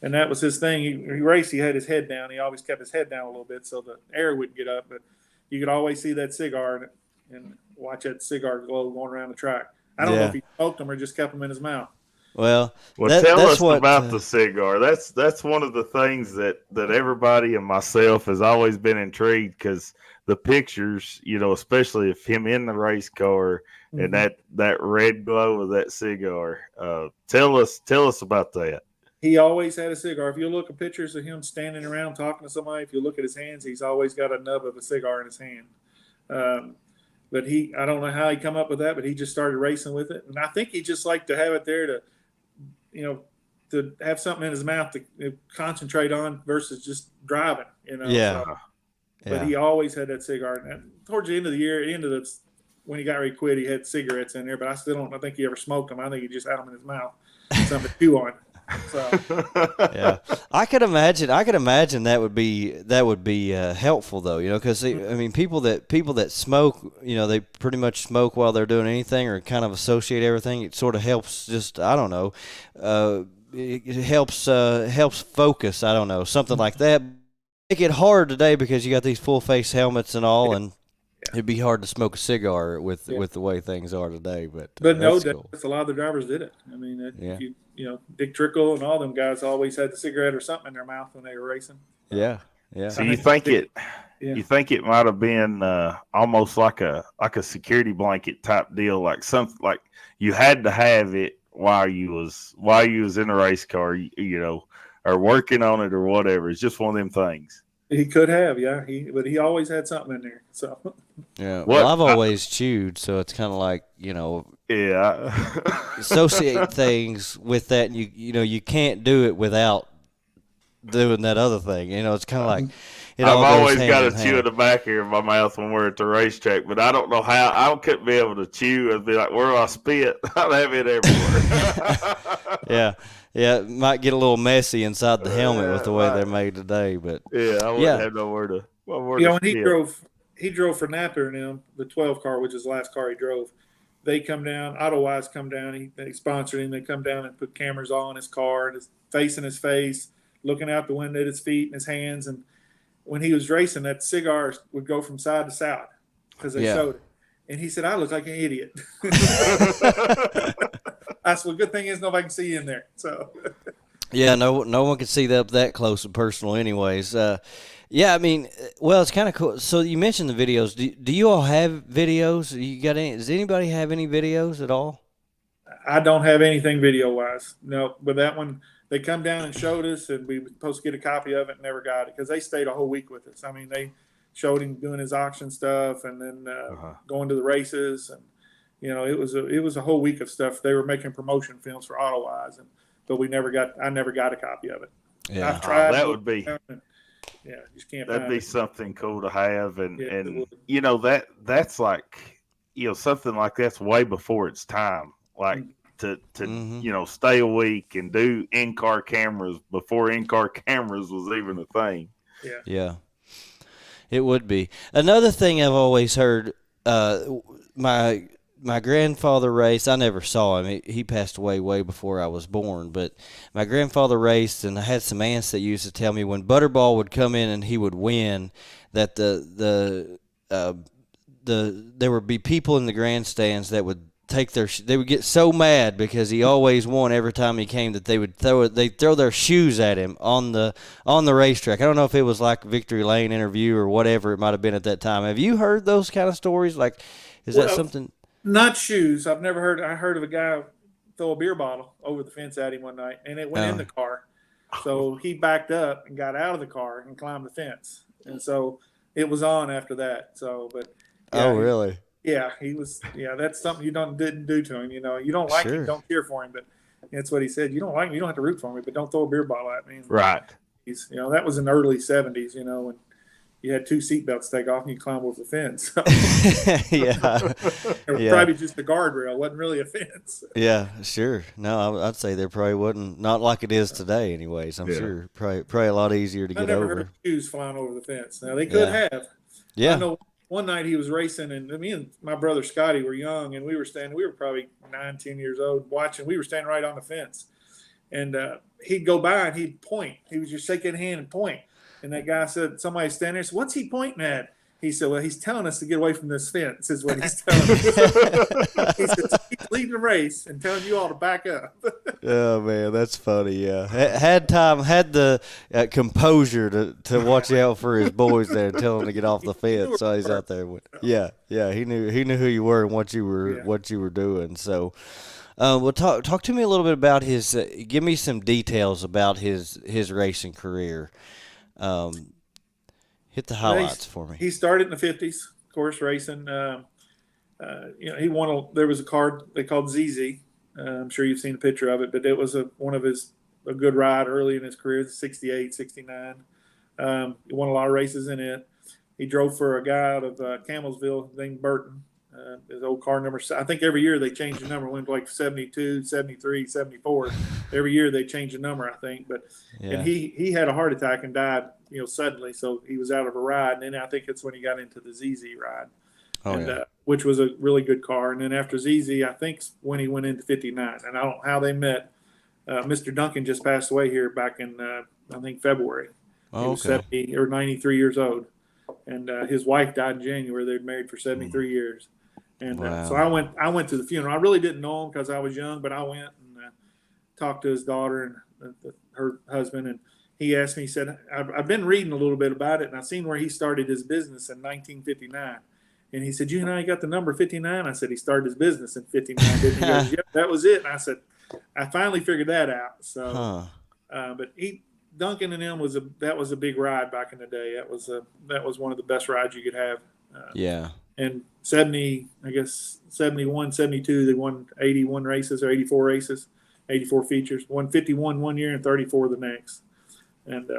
And that was his thing. He raced. He had his head down. He always kept his head down a little bit so the air wouldn't get up. But you could always see that cigar and watch that cigar glow going around the track. I don't know if he smoked them or just kept them in his mouth. Well, tell us about the cigar. That's one of the things that everybody and myself has always been intrigued, because the pictures, especially of him in the race car and that red glow of that cigar. Tell us about that. He always had a cigar. If you look at pictures of him standing around talking to somebody, if you look at his hands, he's always got a nub of a cigar in his hand. But I don't know how he come up with that, but he just started racing with it. And I think he just liked to have it there to have something in his mouth to concentrate on versus just driving, Yeah. So, but he always had that cigar. And towards the end of the year, when he got ready to quit, he had cigarettes in there, but I think he ever smoked them. I think he just had them in his mouth, something to chew on. So. Yeah, I could imagine that would be helpful though, because I mean people that smoke, they pretty much smoke while they're doing anything or kind of associate everything. It sort of helps. Just I don't know, it helps focus. I don't know, something like that. Make it hard today because you got these full face helmets and all, and it'd be hard to smoke a cigar with the way things are today. But no, cool. A lot of the drivers did it. I mean, Dick Trickle and all them guys always had the cigarette or something in their mouth when they were racing. Yeah. So you think it might have been almost like a security blanket type deal, like something like you had to have it while you was in a race car, or working on it or whatever. It's just one of them things. He could have, but he always had something in there. So yeah. Well, I've always chewed, so it's kind of like associate things with that. And you can't do it without doing that other thing. It's kind of like I've always got to chew in the back here of my mouth when we're at the racetrack, but I don't know how. I couldn't be able to chew. I'd be like, where do I spit? I'd have it everywhere. Yeah, it might get a little messy inside the helmet with the way they're made today. But I wouldn't have nowhere to. When he drove for Napa and them, the 12 car, which is the last car he drove. They come down, Autowise come down. They sponsored him. They come down and put cameras all in his car and his face in his face, looking out the window at his feet and his hands. And when he was racing, that cigar would go from side to side because they showed it. And he said, I look like an idiot. I said, well, good thing is nobody can see you in there. So, yeah, no one can see that close and personal, anyways. Yeah, I mean, well, it's kind of cool. So you mentioned the videos. Do you all have videos? Does anybody have any videos at all? I don't have anything video wise. No, but that one they come down and showed us, and we were supposed to get a copy of it, and never got it because they stayed a whole week with us. I mean, they showed him doing his auction stuff, and then going to the races, and it was a whole week of stuff. They were making promotion films for Autowise, but I never got a copy of it. Yeah, I've tried. That would be. Just can't. That'd be something cool to have, and that's like something like that's way before its time. Like to stay a week and do in-car cameras before in-car cameras was even a thing. Yeah, it would be. Another thing I've always heard. My grandfather raced. I never saw him. He passed away way before I was born. But my grandfather raced, and I had some aunts that used to tell me when Butterball would come in and he would win, that there would be people in the grandstands that would they would get so mad because he always won every time he came that they'd throw their shoes at him on the racetrack. I don't know if it was like Victory Lane interview or whatever it might have been at that time. Have you heard those kind of stories? Like, is that something? Not shoes. I've never heard. I heard of a guy throw a beer bottle over the fence at him one night, and it went in the car. So he backed up and got out of the car and climbed the fence, and so it was on after that. So, but really? He was. Yeah, that's something you didn't do to him. You don't like him, don't cheer for him, but that's what he said. You don't like me, you don't have to root for me, but don't throw a beer bottle at me. Right. That was in the early '70s. And you had 2 seatbelts take off and you climb over the fence. So, Yeah. it was Yeah. probably just a guardrail. It wasn't really a fence. Yeah, sure. No, I'd say there probably wasn't, not like it is today anyways. I'm Yeah. sure probably a lot easier to I get never over. heard shoes flying over the fence. Now, they could Yeah. have. Yeah. I know one night he was racing, and me and my brother Scotty were young, and we were probably 9, 10 years old watching. We were standing right on the fence. And he'd go by and he'd point. He would just shake his hand and point. And that guy said, somebody's standing there, said, what's he pointing at? He said, well, he's telling us to get away from this fence, is what he's telling us. He said, he's leading the race and telling you all to back up. Oh man, that's funny. Yeah, had the composure to watch out for his boys there and tell them to get off the fence. So he's out there. Yeah, he knew who you were and what you were doing. So, well, talk to me a little bit about his. Give me some details about his racing career. Hit the highlights for me. He started in the 50s, of course, racing. He won. There was a car they called ZZ. I'm sure you've seen a picture of it, but it was a good ride early in his career, 68, 69. He won a lot of races in it. He drove for a guy out of Campbellsville named Burton. His old car number, I think every year they change the number. Went like 72, 73, 74. Every year they change the number, I think. But and he had a heart attack and died, suddenly. So he was out of a ride. And then I think it's when he got into the ZZ ride, which was a really good car. And then after ZZ, I think when he went into 59. And I don't know how they met. Mr. Duncan just passed away here back in, I think, February. He was 70 or 93 years old. And his wife died in January. They'd married for 73 years. And so I went to the funeral. I really didn't know him because I was young, but I went and talked to his daughter and her husband. And he asked me, he said, I've been reading a little bit about it, and I've seen where he started his business in 1959. And he said, he got the number 59? I said, he started his business in 59, didn't he? He goes, yep, that was it. And I said, I finally figured that out. So, but Duncan and them was a big ride back in the day. That was one of the best rides you could have. And 71, 72, they won 81 races or 84 races, 84 features. Won 51 one year and 34 the next. And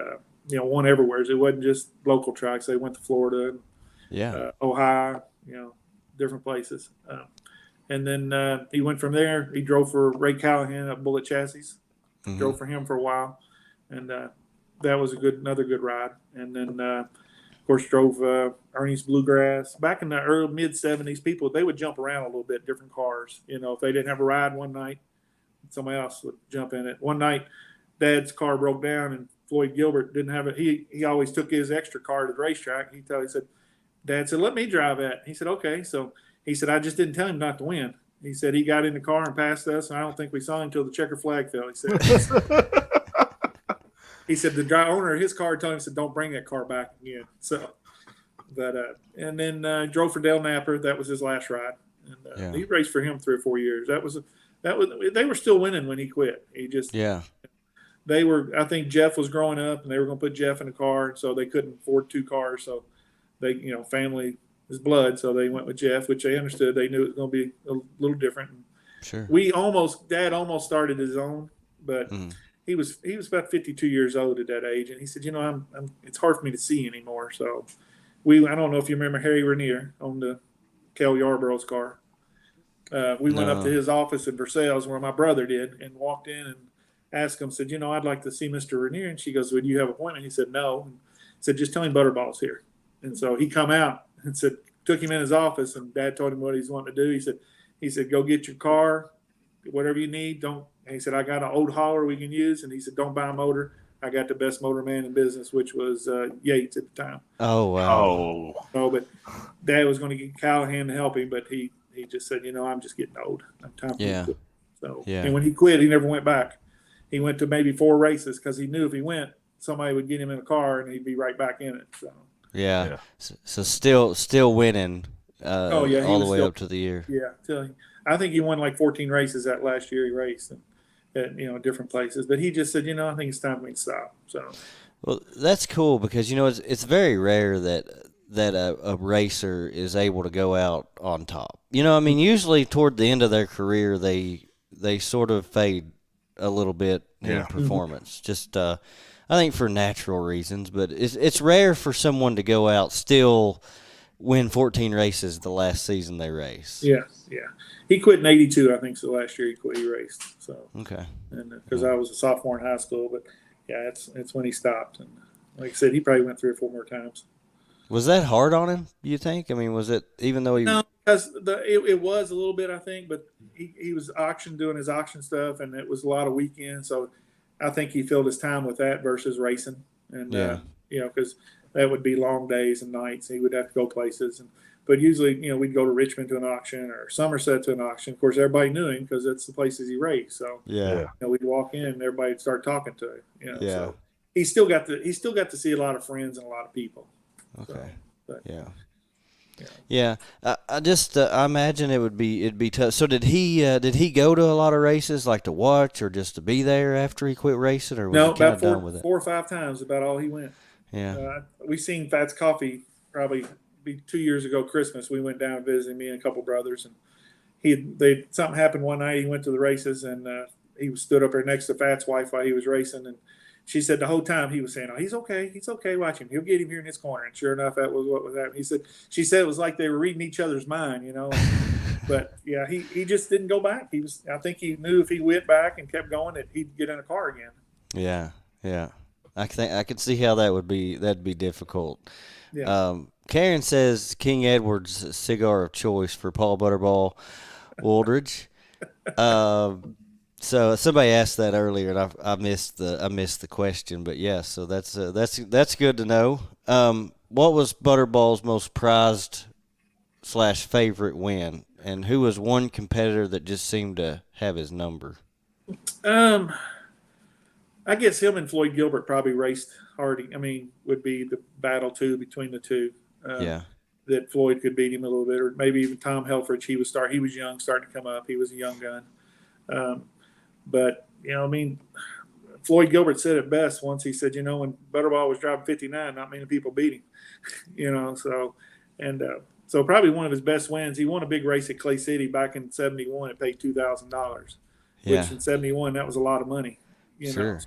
won everywhere. It wasn't just local tracks. They went to Florida, Ohio, different places. And then he went from there. He drove for Ray Callahan at Bullet Chassis. Mm-hmm. Drove for him for a while. And that was another good ride. And then, of course, drove Ernie's Bluegrass. Back in the early mid-'70s, people, they would jump around a little bit, different cars. If they didn't have a ride one night, somebody else would jump in it. One night, Dad's car broke down, and Floyd Gilbert didn't have it. He always took his extra car to the racetrack. He said, Dad said, let me drive that. He said, okay. So he said, I just didn't tell him not to win. He said he got in the car and passed us, and I don't think we saw him until the checker flag fell. He said. He said the owner of his car told him, said, don't bring that car back again. So, but and then drove for Dale Napper. That was his last ride. And he raced for him 3 or 4 years. They were still winning when he quit. They were, I think Jeff was growing up and they were going to put Jeff in a car. So they couldn't afford 2 cars. So they, family is blood. So they went with Jeff, which they understood. They knew it was going to be a little different. Sure. Dad almost started his own, but he was about 52 years old at that age, and he said, it's hard for me to see anymore. So I don't know if you remember Harry Rainier on the Kel Yarborough's car. We went up to his office in Versailles where my brother did, and walked in and asked him, said, I'd like to see Mr. Rainier. And she goes, would you have an appointment? He said, no. And said, just tell him Butterball's here. And so he come out and said, took him in his office, and Dad told him what he's wanting to do. He said, go get your car, whatever you need. And he said, I got an old hauler we can use. And he said, don't buy a motor. I got the best motor man in business, which was Yates at the time. Oh, wow. So, but Dad was going to get Callahan to help him, but he just said, I'm just getting old. I'm time for me to quit. So, and when he quit, he never went back. He went to maybe 4 races because he knew if he went, somebody would get him in a car and he'd be right back in it. So. Yeah. So still winning all the way up to the year. Yeah. I think he won like 14 races that last year he raced at different places. But he just said, I think it's time for me to stop. So. Well, that's cool because, it's very rare that a racer is able to go out on top. Usually toward the end of their career, they sort of fade a little bit in performance. Just I think for natural reasons, but it's rare for someone to go out still win 14 races the last season they race. Yeah. He quit in '82, I think. So last year he raced. So Okay. and because I was a sophomore in high school, but yeah, it's when he stopped. And like I said, he probably went 3 or 4 more times. Was that hard on him, you think? I mean, was it, even though he No, because it was a little bit, I think, but he was doing his auction stuff, and it was a lot of weekends. So I think he filled his time with that versus racing. And, because that would be long days and nights. He would have to go places. But usually, we'd go to Richmond to an auction or Somerset to an auction. Of course, everybody knew him because that's the places he raced. So we'd walk in and everybody would start talking to him. So he still got to see a lot of friends and a lot of people. Okay. So, I just I imagine it'd be tough. So did he go to a lot of races, like to watch or just to be there after he quit racing, or was no, he kind about of done with it? 4 or 5 times about all he went. Yeah. We seen Fats Coffee probably 2 years ago Christmas. We went down visiting, me and a couple brothers, and something happened one night. He went to the races, and he stood up there next to Fats' wife while he was racing, and she said the whole time he was saying, "Oh, he's okay. Watch him. He'll get him here in his corner." And sure enough, that was what was happening. She said it was like they were reading each other's mind, But yeah, he just didn't go back. I think he knew if he went back and kept going, that he'd get in a car again. Yeah. I could see how that'd be difficult. Yeah. Karen says King Edward's cigar of choice for Paul Butterball, Wooldridge. So somebody asked that earlier, and I missed the question, but yeah, so that's good to know. What was Butterball's most prized / favorite win, and who was one competitor that just seemed to have his number? I guess him and Floyd Gilbert probably raced hard. I mean, would be the battle between the two. That Floyd could beat him a little bit, or maybe even Tom Helfrich. He was young, starting to come up. He was a young gun. But Floyd Gilbert said it best once. He said, when Butterball was driving 59, not many people beat him. So probably one of his best wins. He won a big race at Clay City back in '71. It paid $2,000, which in '71 that was a lot of money. Sure.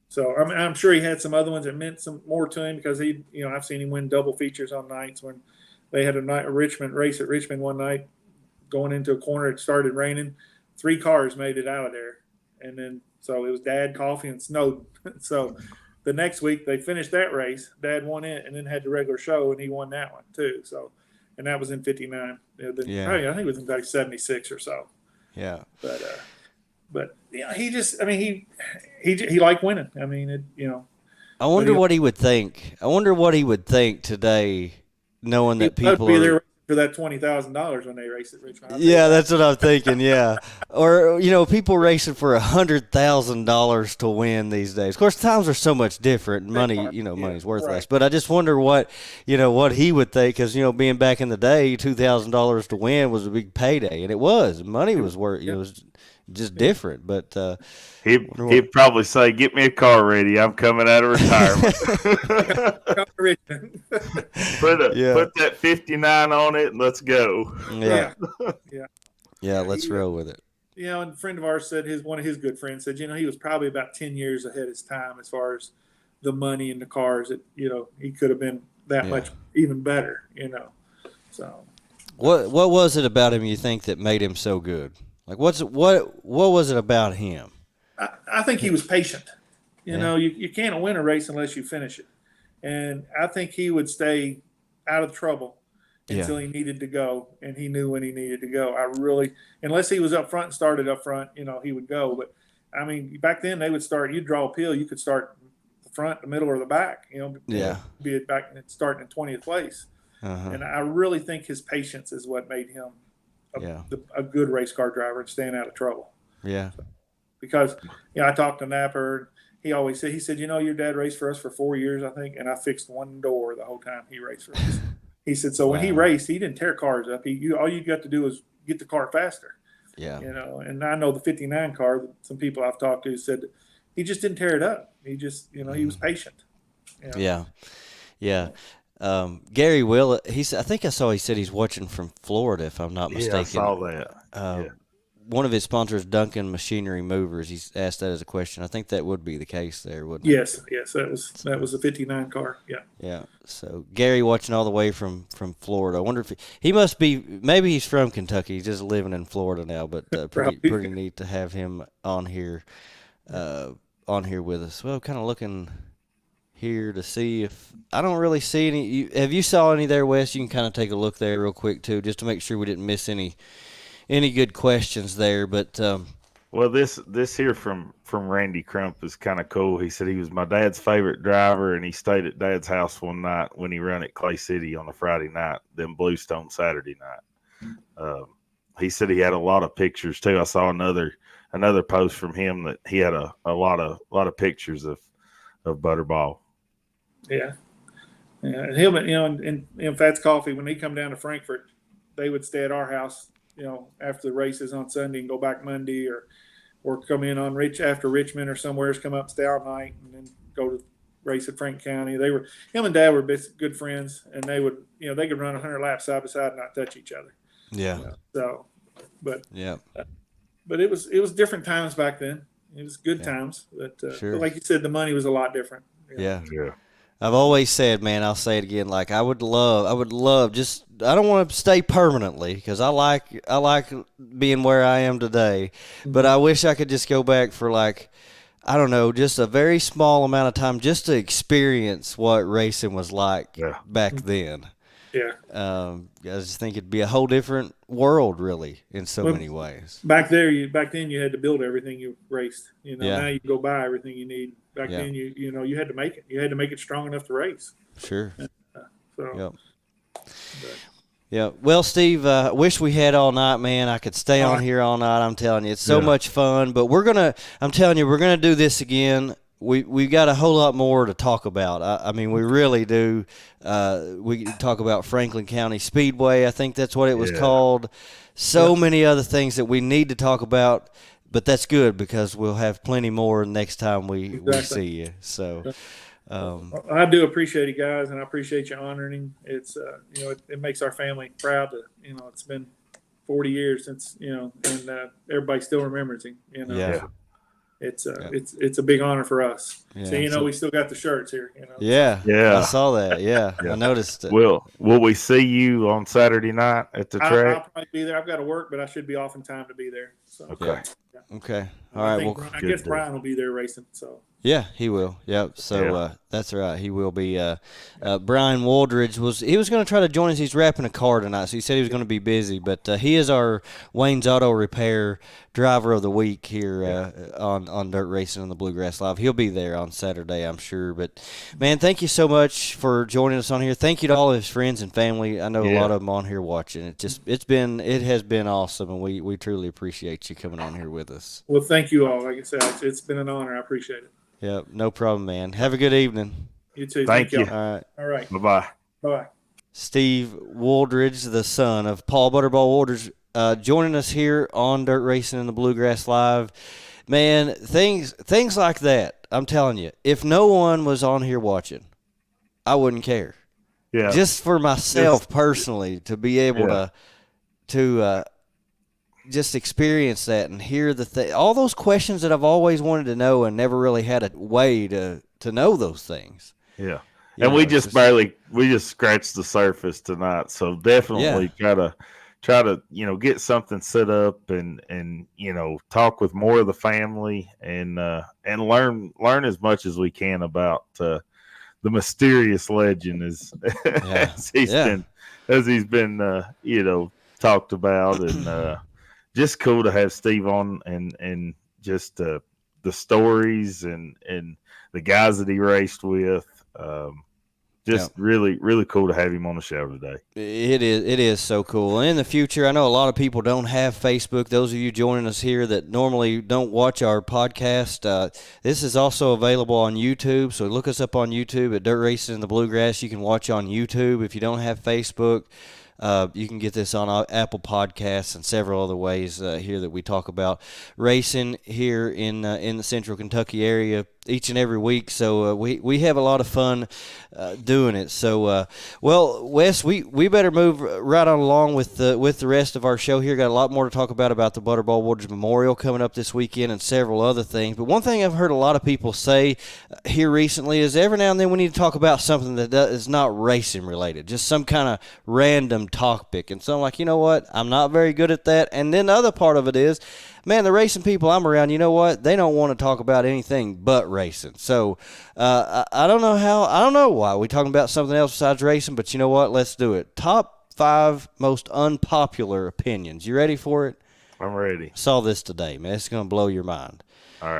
So I'm sure he had some other ones that meant some more to him because I've seen him win double features on nights when they had a Richmond race at Richmond one night, going into a corner. It started raining. 3 cars made it out of there. And then, so it was Dad, Coffee, and Snowden. So the next week they finished that race. Dad won it and then had the regular show, and he won that one too. So, and that was in '59. I think it was in like '76 or so. Yeah. But he just, he liked winning. I mean, I wonder what he would think. I wonder what he would think today, knowing that people be there for that $20,000 when they race at Richmond. Yeah, that's what I'm thinking. Yeah, or people racing for $100,000 to win these days. Of course, times are so much different. Money, money's worth less. But I just wonder what he would think, because being back in the day, $2,000 to win was a big payday, and it was. Money was worth. It was just different. But he'd probably say, "Get me a car ready. I'm coming out of retirement." Put that 59 on it and let's go. Yeah, let's roll with it. And a friend of ours said one of his good friends said, he was probably about 10 years ahead of his time as far as the money in the cars. That he could have been that much even better. So what was it about him you think that made him so good? Like what was it about him? I think he was patient. You can't win a race unless you finish it. And I think he would stay out of trouble until he needed to go, and he knew when he needed to go. Unless he was up front and started up front, he would go. But, back then they would start, you'd draw a pill, you could start the front, the middle, or the back, be it back starting in 20th place. And I really think his patience is what made him a good race car driver and staying out of trouble. Yeah. Because, I talked to Napper. He always said, your dad raced for us for 4 years, I think, and I fixed one door the whole time he raced for us. He said, so when he raced, he didn't tear cars up. All you got to do is get the car faster. Yeah. And I know the 59 car, some people I've talked to said he just didn't tear it up. He just, he was patient. Yeah. Gary Will, I think I saw he said he's watching from Florida, if I'm not mistaken. Yeah, I saw that. one of his sponsors, Duncan Machinery Movers. He's asked that as a question. I think that would be the case there, wouldn't it? Yes, that was a '59 car. Yeah. Yeah. So Gary watching all the way from Florida. I wonder if he must be. Maybe he's from Kentucky. He's just living in Florida now. But pretty neat to have him on here with us. Well, kind of looking here to see if I don't really see any. Have you saw any there, Wes? You can kind of take a look there real quick too, just to make sure we didn't miss any good questions there. But well, this here from Randy Crump is kind of cool. He said he was my dad's favorite driver, and he stayed at Dad's house one night when he ran at Clay City on a Friday night, then Bluestone Saturday night. He said he had a lot of pictures too. I saw another post from him that he had a lot of pictures of Butterball. Yeah. And him, and Fats Coffee, when he come down to Frankfort, they would stay at our house, after the races on Sunday and go back Monday, or come in on after Richmond or somewhere, come up, stay all night, and then go to race at Frank County. Him and Dad were good friends, and they would, they could run 100 laps side by side and not touch each other. Yeah. But it was different times back then. It was good times, but like you said, the money was a lot different. Yeah. I've always said, man, I'll say it again. Like I would love just, I don't want to stay permanently because I like being where I am today, but I wish I could just go back for like, I don't know, just a very small amount of time just to experience what racing was like back then. Yeah. I just think it'd be a whole different world, really, in so many ways. Back then you had to build everything you raced. Now you go buy everything you need. Back then you had to make it. You had to make it strong enough to race. Sure. Yeah. Well, Steve, wish we had all night, man. I could stay on here all night. I'm telling you, it's so much fun. But I'm telling you, we're gonna do this again. We've got a whole lot more to talk about. I mean, we really do. We talk about Franklin County Speedway. I think that's what it was called. So many other things that we need to talk about, but that's good because we'll have plenty more next time we see you. So I do appreciate it, guys, and I appreciate you honoring him. It's it makes our family proud to it's been 40 years since and everybody still remembers him. It's a big honor for us. So we still got the shirts here. Yeah. I saw that. Yeah. I noticed it. Will we see you on Saturday night at the track? I'll probably be there. I've got to work, but I should be off in time to be there. So. Okay. Okay. All right. I guess Brian will be there racing. So. Yeah, he will. Yep. So that's right. He will be. Brian Wooldridge was going to try to join us. He's wrapping a car tonight, so he said he was going to be busy. But he is our Wayne's Auto Repair Driver of the Week here on Dirt Racing on the Bluegrass Live. He'll be there on Saturday, I'm sure. But man, thank you so much for joining us on here. Thank you to all of his friends and family. I know a lot of them on here watching. It has been awesome, and we truly appreciate you coming on here with us. Well, thank you all. Like I said, it's been an honor. I appreciate it. Yeah, no problem, man. Have a good evening. You too. Thank you. All right. Bye-bye. Bye-bye. Steve Wooldridge, the son of Paul Butterball Wooldridge, joining us here on Dirt Racing in the Bluegrass Live. Man, things like that, I'm telling you, if no one was on here watching, I wouldn't care. Yeah. Just for myself personally to be able to just experience that and hear all those questions that I've always wanted to know and never really had a way to know those things. Yeah. And we just scratched the surface tonight. So definitely try to get something set up and talk with more of the family and learn as much as we can about the mysterious legend as he's been talked about, and just cool to have Steve on and just the stories and the guys that he raced with. Really, really cool to have him on the show today. It is so cool. And in the future, I know a lot of people don't have Facebook. Those of you joining us here that normally don't watch our podcast, this is also available on YouTube. So look us up on YouTube at Dirt Racing in the Bluegrass. You can watch on YouTube if you don't have Facebook. You can get this on Apple Podcasts and several other ways here that we talk about racing here in the Central Kentucky area each and every week. So we have a lot of fun doing it. So well, Wes, we better move right on along with the rest of our show here. Got a lot more to talk about the Butterball Wooldridge Memorial coming up this weekend and several other things. But one thing I've heard a lot of people say here recently is every now and then we need to talk about something that is not racing related, just some kind of random topic. And so I'm like, you know what? I'm not very good at that. And then the other part of it is, man, the racing people I'm around, you know what? They don't want to talk about anything but racing. So I don't know why. We're talking about something else besides racing, but you know what? Let's do it. Top 5 most unpopular opinions. You ready for it? I'm ready. Saw this today, man. It's going to blow your mind. All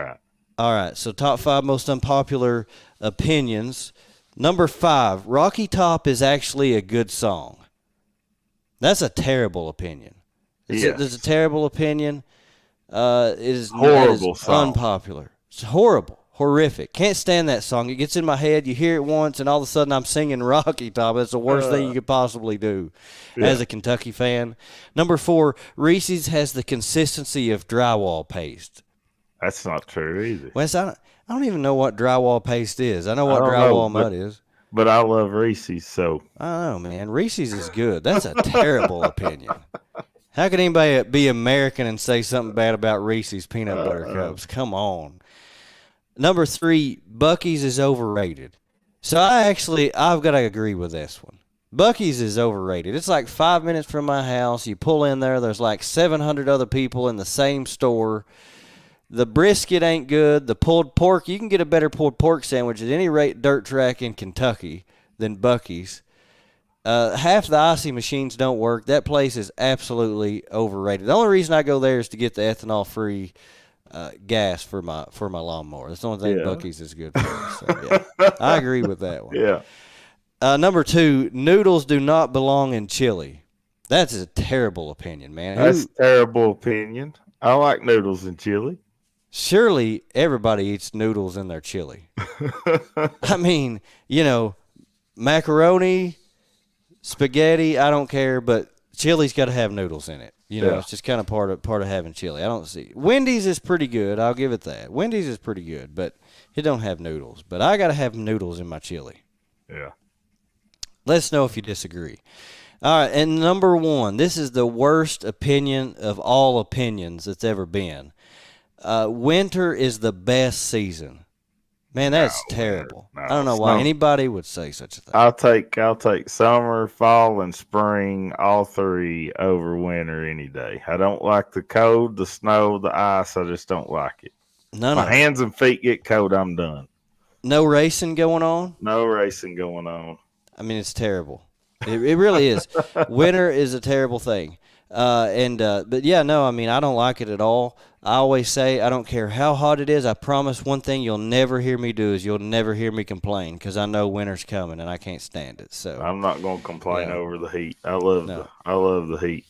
right. So top 5 most unpopular opinions. Number 5, Rocky Top is actually a good song. That's a terrible opinion. It's a terrible opinion. It is horrible song. Unpopular. It's horrible, horrific. Can't stand that song. It gets in my head. You hear it once, and all of a sudden I'm singing Rocky Top. That's the worst thing you could possibly do as a Kentucky fan. Number 4, Reese's has the consistency of drywall paste. That's not true either. Wes, I don't even know what drywall paste is. I know what drywall mud is. But I love Reese's, so. I don't know, man. Reese's is good. That's a terrible opinion. How could anybody be American and say something bad about Reese's peanut butter cups? Come on. Number 3, Buc-ee's is overrated. So I've got to agree with this one. Buc-ee's is overrated. It's like 5 minutes from my house. You pull in there, there's like 700 other people in the same store. The brisket ain't good. The pulled pork, you can get a better pulled pork sandwich at any dirt track in Kentucky than Buc-ee's. Half the icy machines don't work. That place is absolutely overrated. The only reason I go there is to get the ethanol-free gas for my lawnmower. That's the only thing Buc-ee's is good for. So, yeah, I agree with that one. Yeah. Number 2, noodles do not belong in chili. That's a terrible opinion, man. That's a terrible opinion. I like noodles in chili. Surely everybody eats noodles in their chili. I mean, macaroni, spaghetti, I don't care, but chili's got to have noodles in it. It's just kind of part of having chili. I don't see. Wendy's is pretty good. I'll give it that. Wendy's is pretty good, but it don't have noodles. But I got to have noodles in my chili. Yeah. Let us know if you disagree. All right, and number 1, this is the worst opinion of all opinions that's ever been. Winter is the best season. Man, that's terrible. No, I don't know why anybody would say such a thing. I'll take summer, fall, and spring, all 3 over winter any day. I don't like the cold, the snow, the ice. I just don't like it. My hands and feet get cold, I'm done. No racing going on? No racing going on. I mean, it's terrible. It really is. Winter is a terrible thing. But yeah, no, I mean, I don't like it at all. I always say, I don't care how hot it is. I promise one thing you'll never hear me do is you'll never hear me complain because I know winter's coming and I can't stand it. So I'm not going to complain over the heat. I love the heat.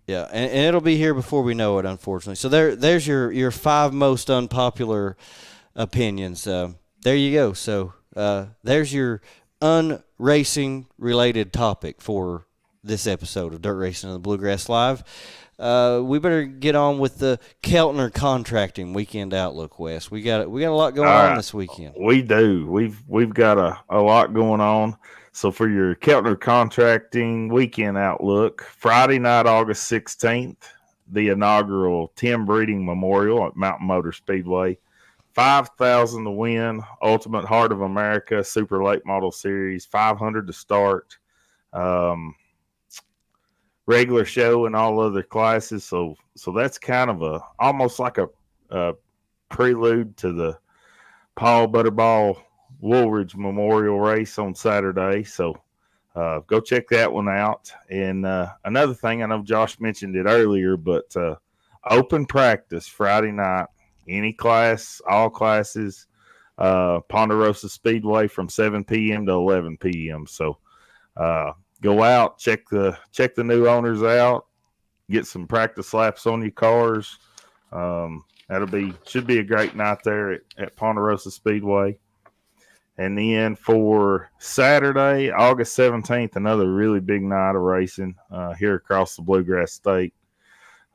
Yeah, and it'll be here before we know it, unfortunately. So there's your 5 most unpopular opinions. There you go. So there's your unracing related topic for this episode of Dirt Racing and the Bluegrass Live. We better get on with the Keltner contracting weekend outlook, Wes. We got a lot going on this weekend. We do. We've got a lot going on. So for your Keltner contracting weekend outlook, Friday night, August 16th, the inaugural Tim Breeding Memorial at Mountain Motor Speedway. 5,000 to win, Ultimate Heart of America, Super Late Model Series, 500 to start. Regular show and all other classes. So that's kind of almost like a prelude to the Paul Butterball Wooldridge Memorial race on Saturday. So go check that one out. And another thing, I know Josh mentioned it earlier, but open practice Friday night, any class, all classes, Ponderosa Speedway from 7 p.m. to 11 p.m. So go out, check the new owners out, get some practice laps on your cars. Should be a great night there at Ponderosa Speedway. And then for Saturday, August 17th, another really big night of racing here across the Bluegrass State.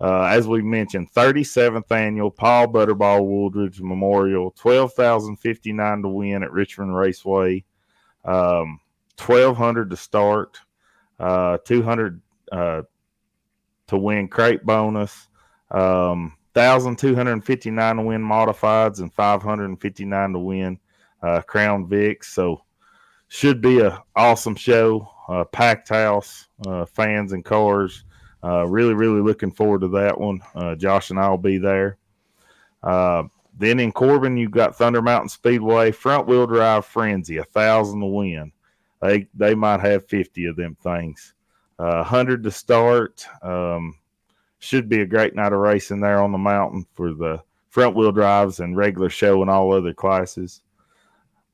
As we mentioned, 37th annual Paul Butterball Wooldridge Memorial, 12,059 to win at Richmond Raceway, 1,200 to start, 200 to win crate bonus, 1,259 to win modifieds, and 559 to win Crown Vics. So should be a awesome show. Packed house, fans and cars. Really, really looking forward to that one. Josh and I will be there. Then in Corbin, you've got Thunder Mountain Speedway, front wheel drive frenzy, 1,000 to win. They might have 50 of them things. 100 to start. Should be a great night of racing there on the mountain for the front wheel drives and regular show and all other classes.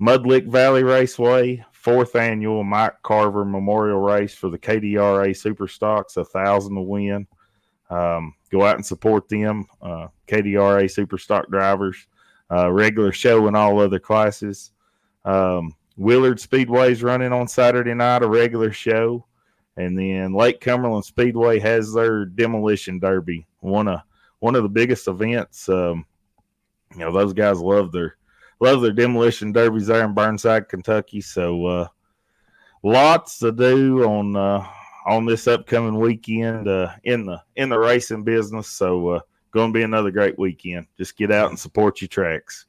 Mudlick Valley Raceway, 4th annual Mike Carver Memorial Race for the KDRA Superstocks, 1,000 to win. Go out and support them, KDRA Superstock drivers. Regular show and all other classes. Willard Speedway's running on Saturday night, a regular show. And then Lake Cumberland Speedway has their Demolition Derby, one of the biggest events. Those guys love their demolition derbies there in Burnside, Kentucky. So lots to do on this upcoming weekend in the racing business. So going to be another great weekend. Just get out and support your tracks.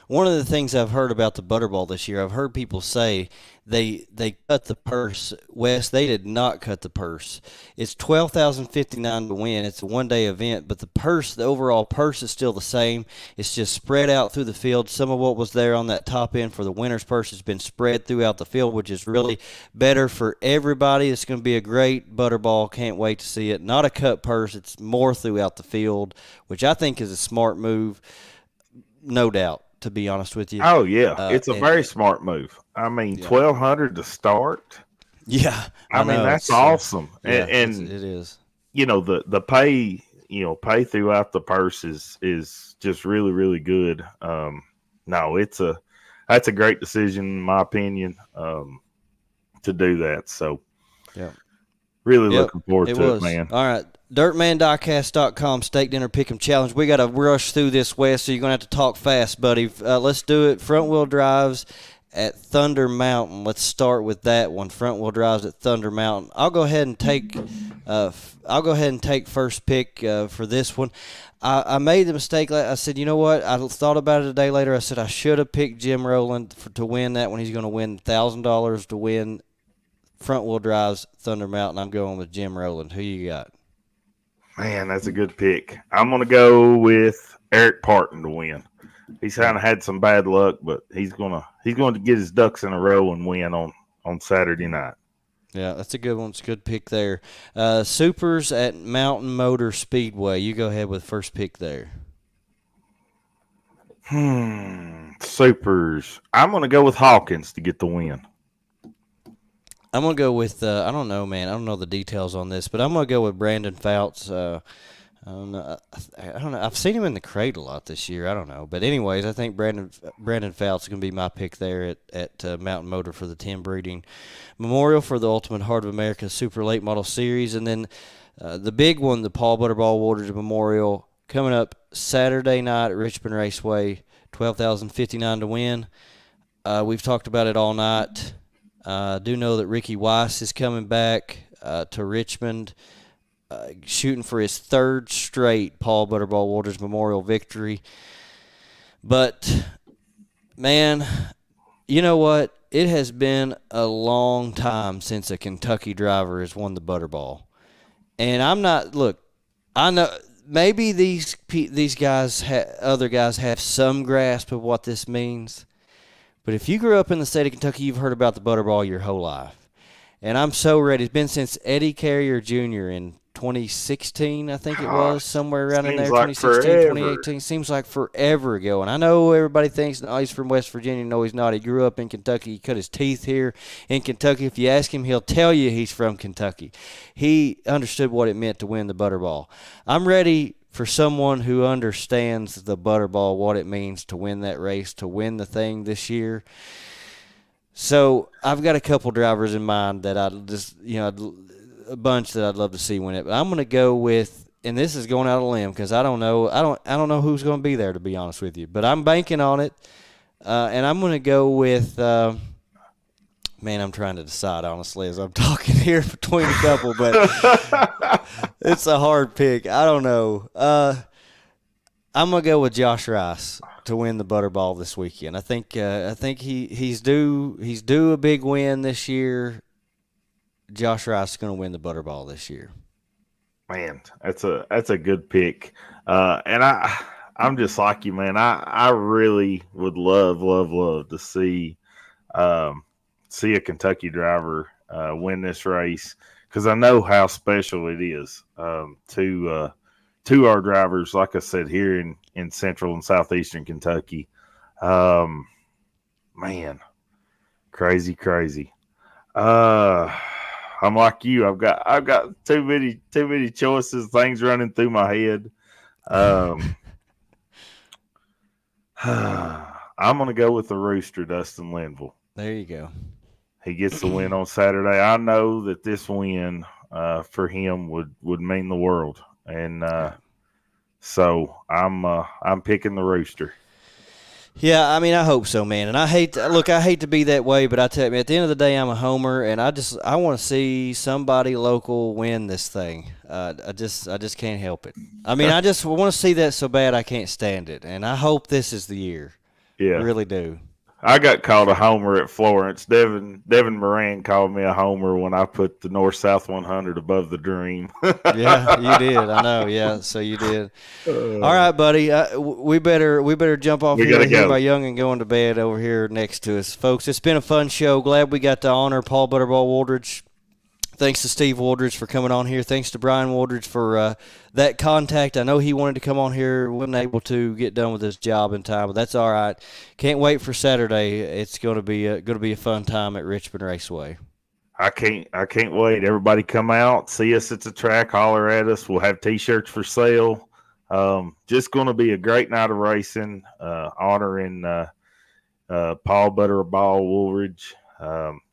One of the things I've heard about the Butterball this year, I've heard people say they cut the purse. Wes, they did not cut the purse. It's $12,059 to win. It's a one-day event, but the overall purse is still the same. It's just spread out through the field. Some of what was there on that top end for the winner's purse has been spread throughout the field, which is really better for everybody. It's going to be a great Butterball. Can't wait to see it. Not a cut purse. It's more throughout the field, which I think is a smart move. No doubt, to be honest with you. Oh, yeah. It's a very smart move. I mean, 1,200 to start. Yeah. I mean, that's awesome. Yeah, and it is. The pay throughout the purse is just really, really good. That's a great decision, in my opinion, to do that. So, yeah. Really looking forward to it, man. All right. DirtManDiecast.com Steak Dinner Pick'em Challenge. We got to rush through this, Wes, so you're going to have to talk fast, buddy. Let's do it. Front wheel drives at Thunder Mountain. Let's start with that one. Front wheel drives at Thunder Mountain. I'll go ahead and take first pick for this one. I made the mistake. I said, you know what? I thought about it a day later. I said I should have picked Jim Rowland to win that one. He's going to win $1,000 to win front wheel drives Thunder Mountain. I'm going with Jim Rowland. Who you got? Man, that's a good pick. I'm going to go with Eric Parton to win. He's kind of had some bad luck, but he's going to get his ducks in a row and win on Saturday night. Yeah, that's a good one. It's a good pick there. Supers at Mountain Motor Speedway. You go ahead with first pick there. Supers. I'm going to go with Hawkins to get the win. I'm going to go with, I don't know, man. I don't know the details on this, but I'm going to go with Brandon Fouts. I don't know. I've seen him in the crate a lot this year. I don't know. But anyways, I think Brandon Fouts is going to be my pick there at Mountain Motor for the 10 Breeding Memorial for the Ultimate Heart of America Super Late Model Series. And then the big one, the Paul Butterball Wooldridge Memorial, coming up Saturday night at Richmond Raceway, $12,059 to win. We've talked about it all night. I do know that Ricky Weiss is coming back to Richmond, shooting for his third straight Paul Butterball Wooldridge Memorial victory. But, man, you know what? It has been a long time since a Kentucky driver has won the Butterball. And I know maybe these guys, other guys have some grasp of what this means. But if you grew up in the state of Kentucky, you've heard about the Butterball your whole life. And I'm so ready. It's been since Eddie Carrier Jr. in 2016, I think it was, somewhere around in there, like 2016, forever. 2018. Seems like forever ago. And I know everybody thinks, oh, he's from West Virginia. No, he's not. He grew up in Kentucky. He cut his teeth here in Kentucky. If you ask him, he'll tell you he's from Kentucky. He understood what it meant to win the Butterball. I'm ready for someone who understands the Butterball, what it means to win that race, to win the thing this year. So I've got a couple drivers in mind that a bunch that I'd love to see win it. But I'm going to go with and this is going out on a limb because I don't know who's going to be there, to be honest with you. But I'm banking on it, and I'm going to go with. Man, I'm trying to decide honestly as I'm talking here between a couple, but it's a hard pick. I don't know. I'm gonna go with Josh Rice to win the Butterball this weekend. I think he's due a big win this year. Josh Rice is gonna win the Butterball this year. Man, that's a good pick. And I'm just like you, man. I really would love to see a Kentucky driver win this race, because I know how special it is to our drivers, like I said, here in central and southeastern Kentucky. Man, crazy. I'm like you. I've got too many choices, things running through my head. I'm gonna go with the Rooster, Dustin Linville. There you go. He gets the win on Saturday. I know that this win for him would mean the world, and so I'm picking the Rooster. Yeah, I mean, I hope so, man. And I hate to be that way, but I tell you, at the end of the day, I'm a homer, and I want to see somebody local win this thing. I just can't help it. I mean, I just want to see that so bad I can't stand it, and I hope this is the year. Yeah, I really do. I got called a homer at Florence. Devin Moran called me a homer when I put the North-South 100 above the Dream. Yeah, you did. I know. Yeah, so you did. All right, buddy. We better jump off here by Young and going to bed over here next to us, folks. It's been a fun show. Glad we got to honor Paul Butterball Wooldridge. Thanks to Steve Wooldridge for coming on here. Thanks to Brian Wooldridge for that contact. I know he wanted to come on here, wasn't able to get done with his job in time, but that's all right. Can't wait for Saturday. It's going to be a fun time at Richmond Raceway. I can't wait. Everybody come out, see us at the track, holler at us. We'll have T-shirts for sale. Just going to be a great night of racing, honoring Paul Butterball Woolridge.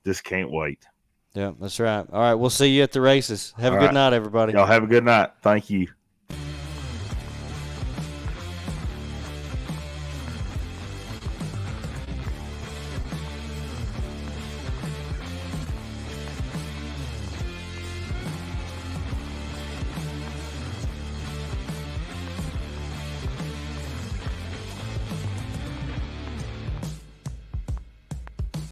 Just can't wait. Yeah, that's right. All right, we'll see you at the races. Have a good night, everybody. Y'all have a good night. Thank you.